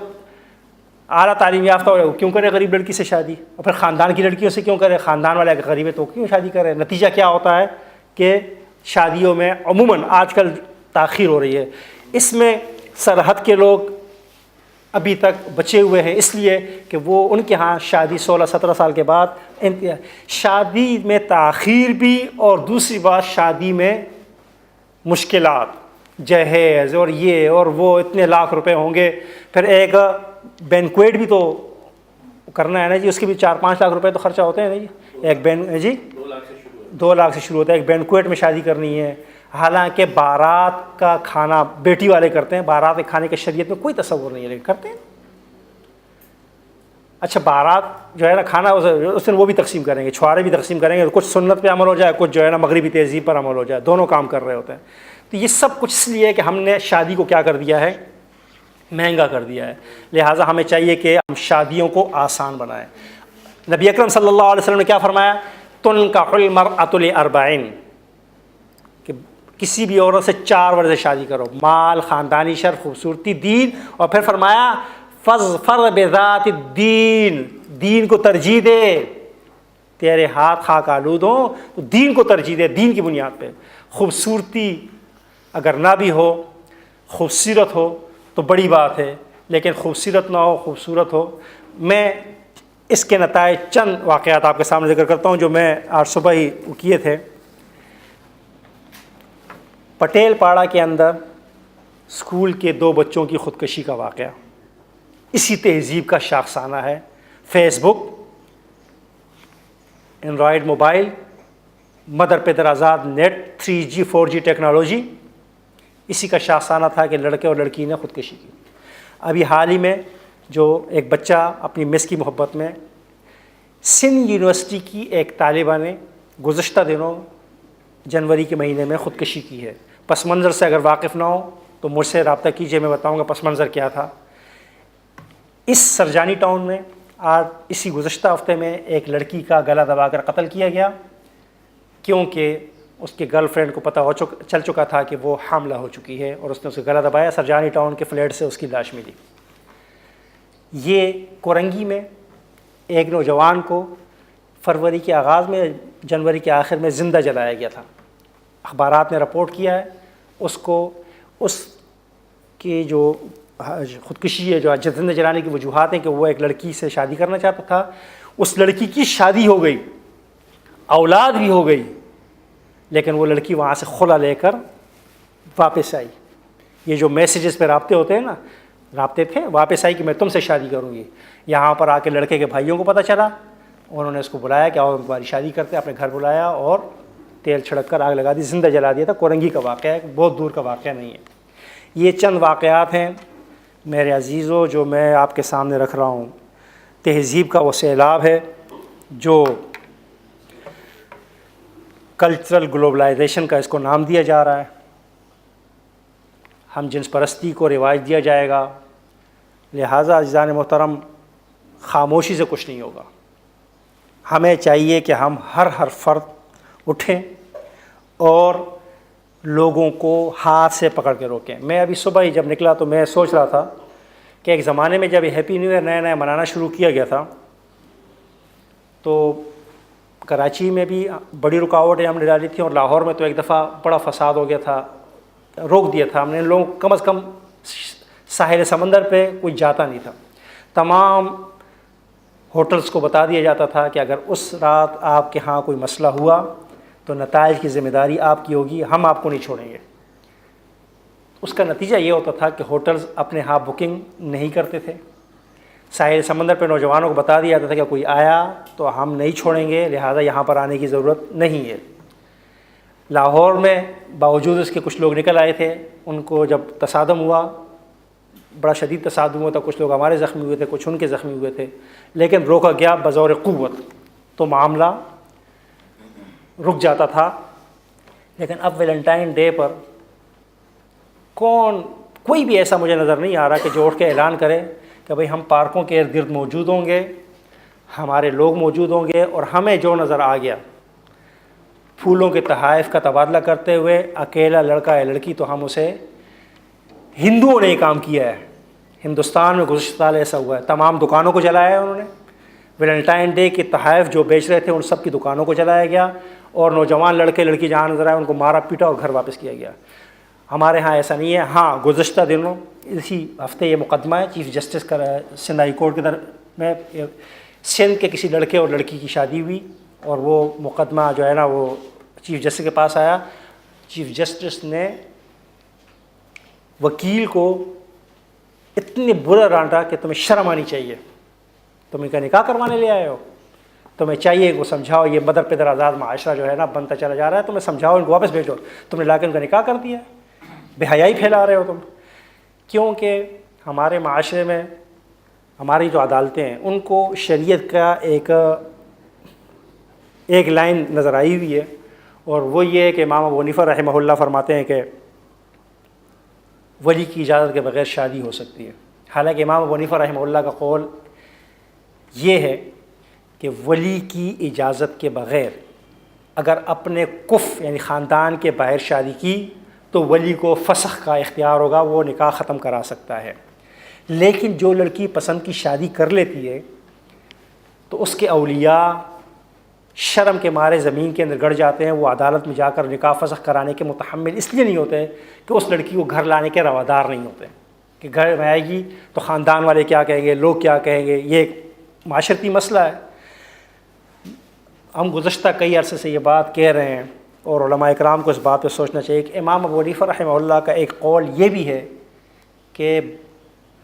اعلیٰ تعلیم یافتہ ہو کیوں کرے غریب لڑکی سے شادی، اور پھر خاندان کی لڑکیوں سے کیوں کرے، خاندان والے اگر غریب ہے تو کیوں شادی کرے؟ نتیجہ کیا ہوتا ہے کہ شادیوں میں عموماً آج کل تاخیر ہو رہی ہے۔ اس میں سرحد کے لوگ ابھی تک بچے ہوئے ہیں، اس لیے کہ وہ ان کے ہاں شادی 16-17 سال کے بعد، شادی میں تاخیر بھی، اور دوسری بات شادی میں مشکلات، جہیز اور یہ اور وہ، اتنے لاکھ روپے ہوں گے، پھر ایک بینکویٹ بھی تو کرنا ہے نا جی، اس کے بھی 4-5 لاکھ روپے تو خرچہ ہوتے ہیں نا جی، ایک جی 2 لاکھ سے شروع ہوتا ہے ایک بینکویٹ میں شادی کرنی ہے۔ حالانکہ بارات کا کھانا بیٹی والے کرتے ہیں، بارات کے کھانے کے شریعت میں کوئی تصور نہیں ہے، لیکن کرتے ہیں۔ اچھا بارات جو ہے نا کھانا اس دن وہ بھی تقسیم کریں گے، چھوارے بھی تقسیم کریں گے، کچھ سنت پہ عمل ہو جائے، کچھ جو ہے نا مغربی تہذیب پر عمل ہو جائے، دونوں کام کر رہے ہوتے ہیں. تو یہ سب کچھ اس لیے کہ ہم نے شادی کو کیا کر دیا ہے، مہنگا کر دیا ہے. لہٰذا ہمیں چاہیے کہ ہم شادیوں کو آسان بنائیں. نبی اکرم صلی اللہ علیہ وسلم نے کیا فرمایا، تنکح المرأۃ لاربعین، کہ کسی بھی عورت سے 4 وجہ سے شادی کرو، مال، خاندانی شرف، خوبصورتی، دین، اور پھر فرمایا فاظفر بذات الدین، دین کو ترجیح دے. تیرے ہاتھ خاک آلود ہوں تو دین کو ترجیح دے، دین کی بنیاد پہ. خوبصورتی اگر نہ بھی ہو، خوبصورت ہو تو بڑی بات ہے، لیکن خوبصورت نہ ہو، خوبصورت ہو. میں اس کے نتائج چند واقعات آپ کے سامنے ذکر کرتا ہوں جو میں آج صبح ہی کیے تھے. پٹیل پاڑا کے اندر اسکول کے 2 بچوں کی خودکشی کا واقعہ اسی تہذیب کا شاخسانہ ہے. فیس بک، اینڈرائڈ موبائل، مدر پدر آزاد نیٹ، 3G 4G ٹیکنالوجی، اسی کا شاخسانہ تھا کہ لڑکے اور لڑکی نے خودکشی کی. ابھی حال ہی میں جو ایک بچہ اپنی مس کی محبت میں، سندھ یونیورسٹی کی ایک طالبہ نے گزشتہ دنوں جنوری کے مہینے میں خودکشی کی ہے. پس منظر سے اگر واقف نہ ہو تو مجھ سے رابطہ کیجیے، میں بتاؤں گا پس منظر کیا تھا. اس سرجانی ٹاؤن میں آج اسی گزشتہ ہفتے میں ایک لڑکی کا گلا دبا کر قتل کیا گیا، کیونکہ اس کے گرل فرینڈ کو پتہ چل چکا تھا کہ وہ حاملہ ہو چکی ہے، اور اس نے اسے گلا دبایا. سرجانی ٹاؤن کے فلیٹ سے اس کی لاش ملی. یہ کورنگی میں ایک نوجوان کو فروری کے آغاز میں، جنوری کے آخر میں زندہ جلایا گیا تھا. اخبارات نے رپورٹ کیا ہے اس کو، اس کی جو خودکشی ہے، جو زندہ جلانے کی وجوہات ہیں کہ وہ ایک لڑکی سے شادی کرنا چاہتا تھا. اس لڑکی کی شادی ہو گئی، اولاد بھی ہو گئی، لیکن وہ لڑکی وہاں سے خلا لے کر واپس آئی. یہ جو میسیجز پہ رابطے ہوتے ہیں نا، رابطے تھے، واپس آئی کہ میں تم سے شادی کروں گی. یہاں پر آ کے لڑکے کے بھائیوں کو پتہ چلا، انہوں نے اس کو بلایا کہ آؤ تمہاری شادی کرتے، اپنے گھر بلایا اور تیل چھڑک کر آگ لگا دی، زندہ جلا دیا تھا. کورنگی کا واقعہ ہے، بہت دور کا واقعہ نہیں ہے. یہ چند واقعات ہیں میرے عزیزوں جو میں آپ کے سامنے رکھ رہا ہوں. تہذیب کا وہ سیلاب ہے جو کلچرل گلوبلائزیشن کا اس کو نام دیا جا رہا ہے. ہم جنس پرستی کو رواج دیا جائے گا. لہٰذا عزیزان محترم، خاموشی سے کچھ نہیں ہوگا. ہمیں چاہیے کہ ہم ہر فرد اٹھیں اور لوگوں کو ہاتھ سے پکڑ کے روکیں. میں ابھی صبح ہی جب نکلا تو میں سوچ رہا تھا کہ ایک زمانے میں جب ہیپی نیو ایئر نیا نیا منانا شروع کیا گیا تھا تو کراچی میں بھی بڑی رکاوٹیں ہم نے ڈالی تھیں، اور لاہور میں تو ایک دفعہ بڑا فساد ہو گیا تھا، روک دیا تھا ہم نے. لوگ کم از کم ساحل سمندر پہ کوئی جاتا نہیں تھا. تمام ہوٹلز کو بتا دیا جاتا تھا کہ اگر اس رات آپ کے ہاں کوئی مسئلہ ہوا تو نتائج کی ذمہ داری آپ کی ہوگی، ہم آپ کو نہیں چھوڑیں گے. اس کا نتیجہ یہ ہوتا تھا کہ ہوٹلز اپنے ہاں بکنگ نہیں کرتے تھے. ساحل سمندر پہ نوجوانوں کو بتا دیا جاتا تھا کہ کوئی آیا تو ہم نہیں چھوڑیں گے، لہٰذا یہاں پر آنے کی ضرورت نہیں ہے. لاہور میں باوجود اس کے کچھ لوگ نکل آئے تھے. ان کو جب تصادم ہوا، بڑا شدید تصادم ہوا، تو کچھ لوگ ہمارے زخمی ہوئے تھے، کچھ ان کے زخمی ہوئے تھے، لیکن روکا گیا بزور قوت تو معاملہ رک جاتا تھا. لیکن اب ویلنٹائن ڈے پر کوئی بھی ایسا مجھے نظر نہیں آ رہا کہ جو اٹھ کے اعلان کرے کہ بھئی ہم پارکوں کے ارد گرد موجود ہوں گے، ہمارے لوگ موجود ہوں گے، اور ہمیں جو نظر آ گیا پھولوں کے تحائف کا تبادلہ کرتے ہوئے اکیلا لڑکا یا لڑکی، تو ہم اسے، ہندوؤں نے یہ کام کیا ہے. ہندوستان میں گزشتہ سال ایسا ہوا ہے، تمام دکانوں کو جلایا ہے انہوں نے. ویلنٹائن ڈے کے تحائف جو بیچ رہے تھے ان سب کی دکانوں کو جلایا گیا، اور نوجوان لڑکے لڑکی جہاں نظر آئے ان کو مارا پیٹا اور گھر واپس کیا گیا. ہمارے ہاں ایسا نہیں ہے. ہاں گزشتہ دنوں اسی ہفتے یہ مقدمہ ہے چیف جسٹس کا سندھ ہائی کورٹ کے میں سندھ کے کسی لڑکے اور لڑکی کی شادی ہوئی، اور وہ مقدمہ جو ہے نا وہ چیف جسٹس کے پاس آیا. چیف جسٹس نے وکیل کو اتنے برا ڈانٹا کہ تمہیں شرم آنی چاہیے، تم ان کا نکاح کروانے لے آئے ہو، تمہیں چاہیے کہ وہ سمجھاؤ یہ مدر پدر آزاد معاشرہ جو ہے نا بنتا چلا جا رہا ہے، تمہیں سمجھاؤ، ان کو واپس بھیجو. تم نے لا کے ان کا نکاح کر دیا ہے، بے حیائی پھیلا رہے ہو تم. کیونکہ ہمارے معاشرے میں ہماری جو عدالتیں ہیں ان کو شریعت کا ایک لائن نظر آئی ہوئی ہے، اور وہ یہ ہے کہ امام ابو حنیفہ رحمہ اللہ فرماتے ہیں کہ ولی کی اجازت کے بغیر شادی ہو سکتی ہے۔ حالانکہ امام ابو حنیفہ رحمہ اللہ کا قول یہ ہے کہ ولی کی اجازت کے بغیر اگر اپنے کف یعنی خاندان کے باہر شادی کی تو ولی کو فسخ کا اختیار ہوگا، وہ نکاح ختم کرا سکتا ہے۔ لیکن جو لڑکی پسند کی شادی کر لیتی ہے تو اس کے اولیاء شرم کے مارے زمین کے اندر گڑ جاتے ہیں، وہ عدالت میں جا کر نکاح فسخ کرانے کے متحمل اس لیے نہیں ہوتے کہ اس لڑکی کو گھر لانے کے روادار نہیں ہوتے، کہ گھر میں آئے گی تو خاندان والے کیا کہیں گے، لوگ کیا کہیں گے، یہ ایک معاشرتی مسئلہ ہے۔ ہم گزشتہ کئی عرصے سے یہ بات کہہ رہے ہیں، اور علماء اکرام کو اس بات پہ سوچنا چاہیے کہ امام ابو حنیفہ رحمہ اللہ کا ایک قول یہ بھی ہے کہ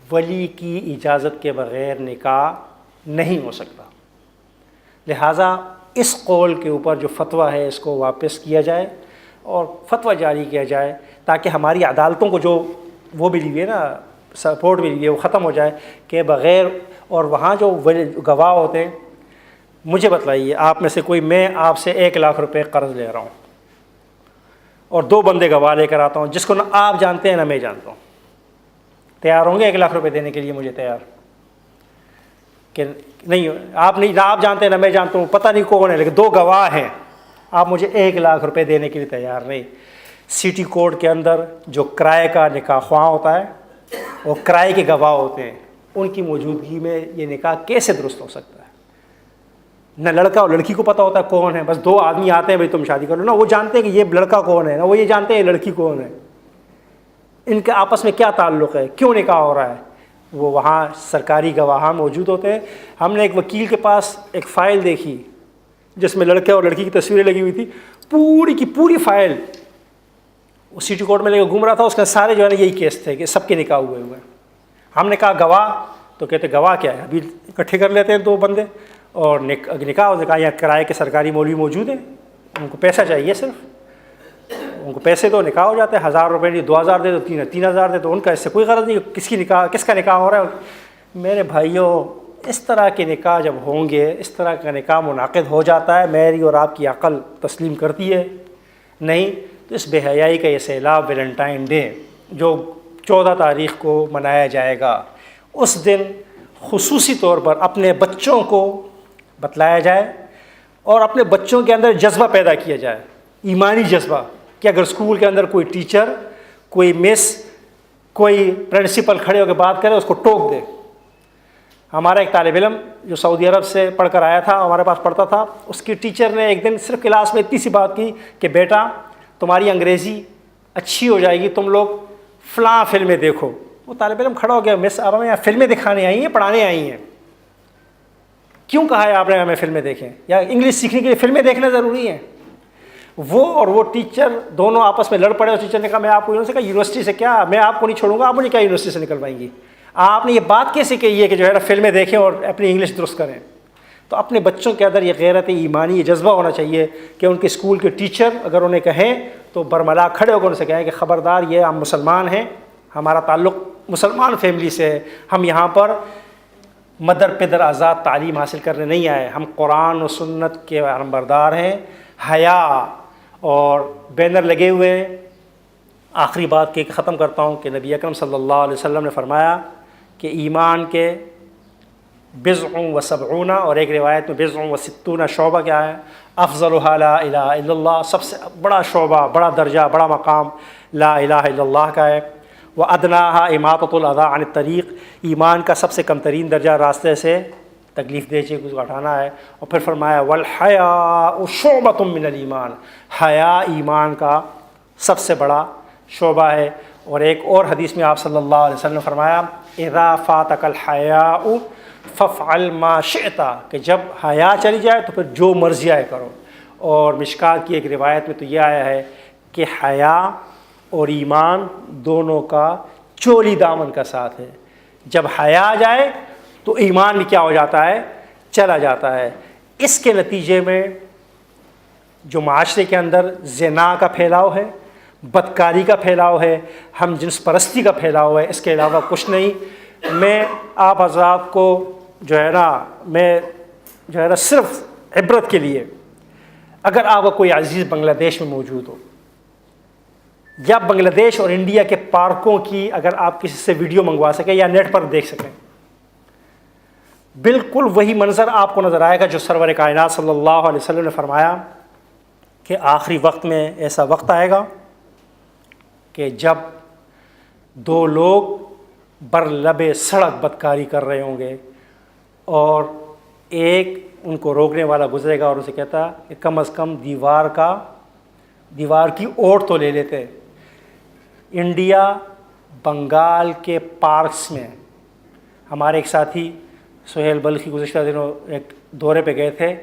ولی کی اجازت کے بغیر نکاح نہیں ہو سکتا، لہٰذا اس قول کے اوپر جو فتویٰ ہے اس کو واپس کیا جائے اور فتویٰ جاری کیا جائے، تاکہ ہماری عدالتوں کو جو وہ ملی ہوئی ہے نا، سپورٹ ملی ہوئی ہے، وہ ختم ہو جائے کہ بغیر، اور وہاں جو گواہ ہوتے ہیں، مجھے بتلائیے آپ میں سے کوئی، میں آپ سے 1 لاکھ روپے قرض لے رہا ہوں اور 2 بندے گواہ لے کر آتا ہوں جس کو نہ آپ جانتے ہیں نہ میں جانتا ہوں، تیار ہوں گے 1 لاکھ روپے دینے کے لیے مجھے؟ تیار کہ نہیں؟ آپ نہیں، نہ آپ جانتے ہیں نہ میں جانتا ہوں، پتہ نہیں کون ہے، لیکن 2 گواہ ہیں، آپ مجھے 1 لاکھ روپے دینے کے لیے تیار نہیں۔ سٹی کورٹ کے اندر جو کرائے کا نکاح خواہ ہوتا ہے، وہ کرائے کے گواہ ہوتے ہیں، ان کی موجودگی میں یہ نکاح کیسے درست ہو سکتا ہے؟ نہ لڑکا اور لڑکی کو پتہ ہوتا ہے کون ہے، بس 2 آدمی آتے ہیں بھائی تم شادی کرو، نہ وہ جانتے ہیں کہ یہ لڑکا کون ہے، نہ وہ یہ جانتے ہیں یہ لڑکی کون ہے، ان کے آپس میں کیا تعلق ہے، کیوں نکاح ہو رہا ہے، وہ وہاں سرکاری گواہ موجود ہوتے ہیں۔ ہم نے ایک وکیل کے پاس ایک فائل دیکھی جس میں لڑکے اور لڑکی کی تصویریں لگی ہوئی تھی، پوری کی پوری فائل وہ سٹی کورٹ میں لے کے گھوم رہا تھا، اس کے سارے جو ہے نا یہی کیس تھے کہ سب کے نکاح ہوئے ہوئے ہیں۔ ہم نے کہا گواہ، تو کہتے گواہ کیا ہے، ابھی اکٹھے کر لیتے ہیں 2 بندے اور نکاح ہو۔ کہا یہاں کرائے کے سرکاری مولوی موجود ہیں، ان کو پیسہ چاہیے، صرف ان کو پیسے دو نکاح ہو جاتا ہے، 1000 روپے نہیں 2000 دے دو، 3000 دے دو، ان کا اس سے کوئی غرض نہیں کس کا نکاح ہو رہا ہے۔ میرے بھائیوں، اس طرح کے نکاح جب ہوں گے، اس طرح کا نکاح منعقد ہو جاتا ہے، میری اور آپ کی عقل تسلیم کرتی ہے نہیں، تو اس بے حیائی کا یہ سیلاب ویلنٹائن ڈے جو 14 تاریخ کو منایا جائے گا، اس دن خصوصی طور پر اپنے بچوں کو بتلایا جائے اور اپنے بچوں کے اندر جذبہ پیدا کیا جائے، ایمانی جذبہ، کہ اگر اسکول کے اندر کوئی ٹیچر، کوئی مس، کوئی پرنسپل کھڑے ہو کے بات کرے اس کو ٹوک دے۔ ہمارا ایک طالب علم جو سعودی عرب سے پڑھ کر آیا تھا، ہمارے پاس پڑھتا تھا، اس کی ٹیچر نے ایک دن صرف کلاس میں اتنی سی بات کی کہ بیٹا تمہاری انگریزی اچھی ہو جائے گی، تم لوگ فلاں فلمیں دیکھو۔ وہ طالب علم کھڑا ہو گیا، مس آپ ہمیں یہاں فلمیں دکھانے آئی ہیں، پڑھانے آئی ہیں، کیوں کہا ہے آپ نے ہمیں فلمیں دیکھیں، یا انگلش سیکھنے کے لیے فلمیں دیکھنا ضروری ہیں؟ وہ اور وہ ٹیچر دونوں آپس میں لڑ پڑے، اور ٹیچر نے کہا میں آپ کو یونیورسٹی سے کیا، میں آپ کو نہیں چھوڑوں گا، آپ مجھے کیا یونیورسٹی سے نکلوائیں گی؟ آپ نے یہ بات کیسے کہی ہے کہ جو ہے نا فلمیں دیکھیں اور اپنی انگلش درست کریں؟ تو اپنے بچوں کے اندر یہ غیرت ایمانی، یہ جذبہ ہونا چاہیے کہ ان کے اسکول کے ٹیچر اگر انہیں کہیں تو برملا کھڑے ہو کر ان سے کہیں کہ خبردار، یہ ہم مسلمان ہیں، ہمارا تعلق مسلمان فیملی سے ہے، ہم یہاں پر مدر پدر آزاد تعلیم حاصل کرنے نہیں آئے، ہم قرآن و سنت کے علمبردار ہیں، حیا اور بینر لگے ہوئے ہیں۔ آخری بات کہ ختم کرتا ہوں کہ نبی اکرم صلی اللہ علیہ وسلم نے فرمایا کہ ایمان کے 70 اور ایک روایت میں 60 شعبہ کیا ہے؟ افضلها لا الہ الا اللہ، سب سے بڑا شعبہ، بڑا درجہ، بڑا مقام لا الہ الا اللہ کا ہے۔ وادناها اماطۃ الاذى عن الطریق، ایمان کا سب سے کم ترین درجہ راستے سے تکلیف دہ چیز کو ہٹانا ہے۔ اور پھر فرمایا والحیاء شعبۃ من الایمان، حیا ایمان کا سب سے بڑا شعبہ ہے۔ اور ایک اور حدیث میں آپ صلی اللہ علیہ وسلم نے فرمایا اذا فاتک الحیاء فافعل ما شئت، کہ جب حیا چلی جائے تو پھر جو مرضی آئے کرو۔ اور مشکات کی ایک روایت میں تو یہ آیا ہے کہ حیا اور ایمان دونوں کا چولی دامن کا ساتھ ہے، جب حیا آ جائے تو ایمان بھی کیا ہو جاتا ہے؟ چلا جاتا ہے۔ اس کے نتیجے میں جو معاشرے کے اندر زنا کا پھیلاؤ ہے، بدکاری کا پھیلاؤ ہے، ہم جنس پرستی کا پھیلاؤ ہے، اس کے علاوہ کچھ نہیں۔ میں آپ حضرات کو صرف عبرت کے لیے، اگر آپ کا کوئی عزیز بنگلہ دیش میں موجود ہو، یا بنگلہ دیش اور انڈیا کے پارکوں کی اگر آپ کسی سے ویڈیو منگوا سکیں یا نیٹ پر دیکھ سکیں، بالکل وہی منظر آپ کو نظر آئے گا جو سرور کائنات صلی اللہ علیہ وسلم نے فرمایا کہ آخری وقت میں ایسا وقت آئے گا کہ جب دو لوگ بر لب سڑک بدکاری کر رہے ہوں گے، اور ایک ان کو روکنے والا گزرے گا اور اسے کہتا کہ کم از کم دیوار کی اوٹ تو لے لیتے۔ انڈیا بنگال کے پارکس میں ہمارے ایک ساتھی سہیل بلخی گزشتہ دنوں ایک دورے پہ گئے تھے،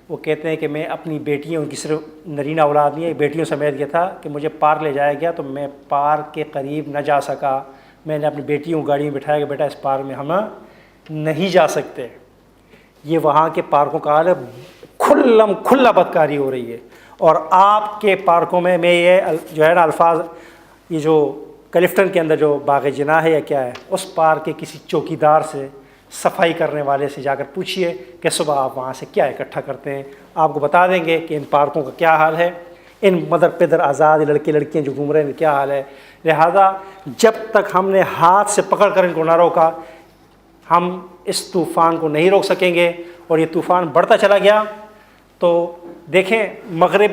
وہ کہتے ہیں کہ میں اپنی بیٹیوں، ان کی صرف نرینہ اولاد نہیں ہے، بیٹیوں سمیت گیا تھا کہ مجھے پارک لے جایا گیا تو میں پارک کے قریب نہ جا سکا۔ میں نے اپنی بیٹیوں کو گاڑی میں بٹھایا کہ بیٹا اس پارک میں ہم نہیں جا سکتے۔ یہ وہاں کے پارکوں کا حال ہے، کھلا بدکاری ہو رہی ہے۔ اور آپ کے پارکوں میں یہ الفاظ، یہ جو کلفٹن کے اندر جو باغ جناح ہے یا کیا ہے، اس پارک کے کسی چوکیدار سے، صفائی کرنے والے سے جا کر پوچھئے کہ صبح آپ وہاں سے کیا اکٹھا کرتے ہیں، آپ کو بتا دیں گے کہ ان پارکوں کا کیا حال ہے، ان مدر پدر آزاد لڑکے لڑکیاں جو گھوم رہے ہیں کیا حال ہے۔ لہذا جب تک ہم نے ہاتھ سے پکڑ کر ان کو نہ روکا، ہم اس طوفان کو نہیں روک سکیں گے۔ اور یہ طوفان بڑھتا چلا گیا تو دیکھیں، مغرب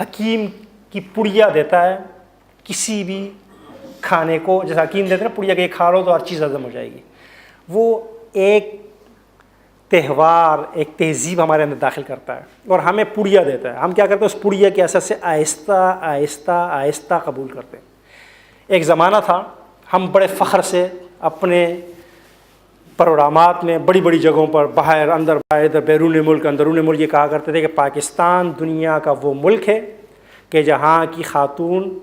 حکیم کی پڑیا دیتا ہے کسی بھی کھانے کو، جیسا حکیم دیتے ہیں نا پڑیا کہ یہ کھا لو تو ہر چیز ہضم ہو جائے گی، وہ ایک تہوار، ایک تہذیب ہمارے اندر داخل کرتا ہے اور ہمیں پڑیا دیتا ہے۔ ہم کیا کرتے ہیں، اس پڑیا کے اثر سے آہستہ آہستہ آہستہ قبول کرتے ہیں۔ ایک زمانہ تھا ہم بڑے فخر سے اپنے پروگرامات میں بڑی بڑی جگہوں پر، باہر اندر باہر، ادھر بیرون ملک اندرون ملک، یہ کہا کرتے تھے کہ پاکستان دنیا کا وہ ملک ہے کہ جہاں کی خاتون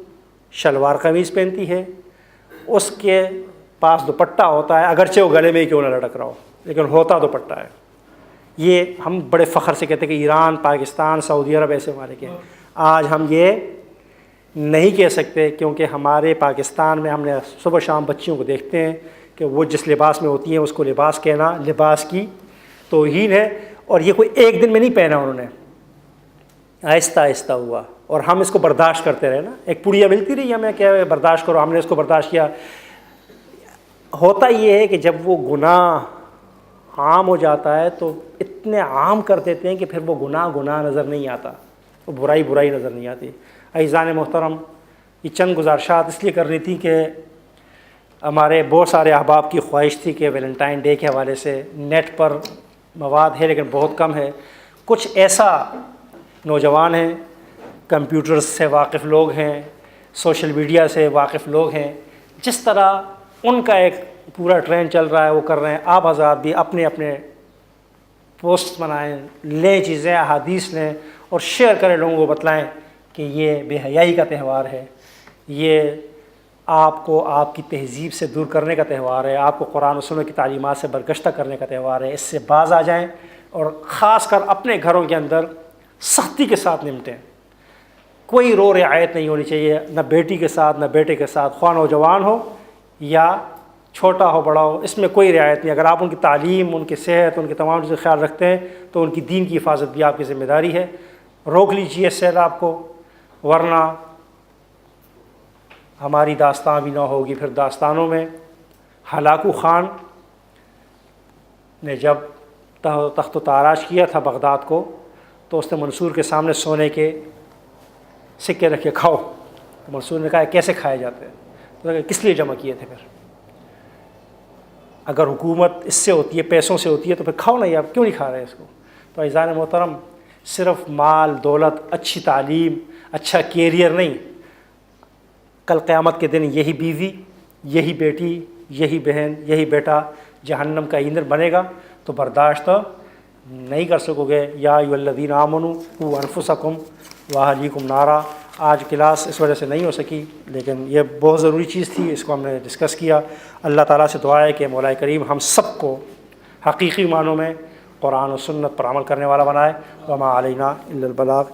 شلوار قمیض پہنتی ہے، اس کے پاس دوپٹہ ہوتا ہے، اگرچہ وہ گلے میں ہی کیوں نہ لٹک رہا ہو، لیکن ہوتا دوپٹہ ہے۔ یہ ہم بڑے فخر سے کہتے ہیں کہ ایران، پاکستان، سعودی عرب ایسے ممالک ہیں۔ آج ہم یہ نہیں کہہ سکتے کیونکہ ہمارے پاکستان میں ہم نے صبح شام بچیوں کو دیکھتے ہیں کہ وہ جس لباس میں ہوتی ہیں اس کو لباس کہنا لباس کی توہین ہے، اور یہ کوئی ایک دن میں نہیں پہنا انہوں نے، آہستہ آہستہ ہوا، اور ہم اس کو برداشت کرتے رہے نا۔ ایک پڑیا ملتی رہی ہمیں کہ برداشت کرو، ہم نے اس کو برداشت کیا۔ ہوتا یہ ہے کہ جب وہ گناہ عام ہو جاتا ہے تو اتنے عام کر دیتے ہیں کہ پھر وہ گناہ نظر نہیں آتا، وہ برائی نظر نہیں آتی۔ عزیزان محترم، یہ چند گزارشات اس لیے کرنی تھی کہ ہمارے بہت سارے احباب کی خواہش تھی کہ ویلنٹائن ڈے کے حوالے سے نیٹ پر مواد ہے لیکن بہت کم ہے۔ کچھ ایسا نوجوان ہیں، کمپیوٹر سے واقف لوگ ہیں، سوشل میڈیا سے واقف لوگ ہیں، جس طرح ان کا ایک پورا ٹرینڈ چل رہا ہے وہ کر رہے ہیں، آپ حضرات بھی اپنے اپنے پوسٹ بنائیں، لیں چیزیں، احادیث لیں اور شیئر کریں، لوگوں کو بتلائیں کہ یہ بے حیائی کا تہوار ہے، یہ آپ کو آپ کی تہذیب سے دور کرنے کا تہوار ہے، آپ کو قرآن و سنت کی تعلیمات سے برگشتہ کرنے کا تہوار ہے۔ اس سے باز آ جائیں اور خاص کر اپنے گھروں کے اندر سختی کے ساتھ نمٹیں۔ کوئی رعایت نہیں ہونی چاہیے، نہ بیٹی کے ساتھ نہ بیٹے کے ساتھ، خواہ نوجوان ہو یا چھوٹا ہو بڑا ہو، اس میں کوئی رعایت نہیں۔ اگر آپ ان کی تعلیم، ان کی صحت، ان کے تمام چیزوں کا خیال رکھتے ہیں تو ان کی دین کی حفاظت بھی آپ کی ذمہ داری ہے۔ روک لیجیے اس سیلاب کو، ورنہ ہماری داستان بھی نہ ہوگی۔ پھر داستانوں میں ہلاکو خان نے جب تخت و تاراج کیا تھا بغداد کو تو اس نے منصور کے سامنے سونے کے سکے رکھے، کھاؤ۔ تو منصور نے کہا کیسے کھائے جاتے ہیں؟ تو کس لیے جمع کیے تھے پھر؟ اگر حکومت اس سے ہوتی ہے، پیسوں سے ہوتی ہے تو پھر کھاؤ نہیں، آپ کیوں نہیں کھا رہے اس کو؟ تو عزیزان محترم، صرف مال دولت، اچھی تعلیم، اچھا کیریئر نہیں، کل قیامت کے دن یہی بیوی، یہی بیٹی، یہی بہن، یہی بیٹا جہنم کا ایندھن بنے گا تو برداشت نہیں کر سکو گے۔ یا ایھا الذین آمنوا قوا انفسکم واہلیکم نارا۔ آج کلاس اس وجہ سے نہیں ہو سکی لیکن یہ بہت ضروری چیز تھی، اس کو ہم نے ڈسکس کیا۔ اللہ تعالیٰ سے دعا ہے کہ مولا کریم ہم سب کو حقیقی معنوں میں قرآن و سنت پر عمل کرنے والا بنائے۔ وما علینا الا البلاغ۔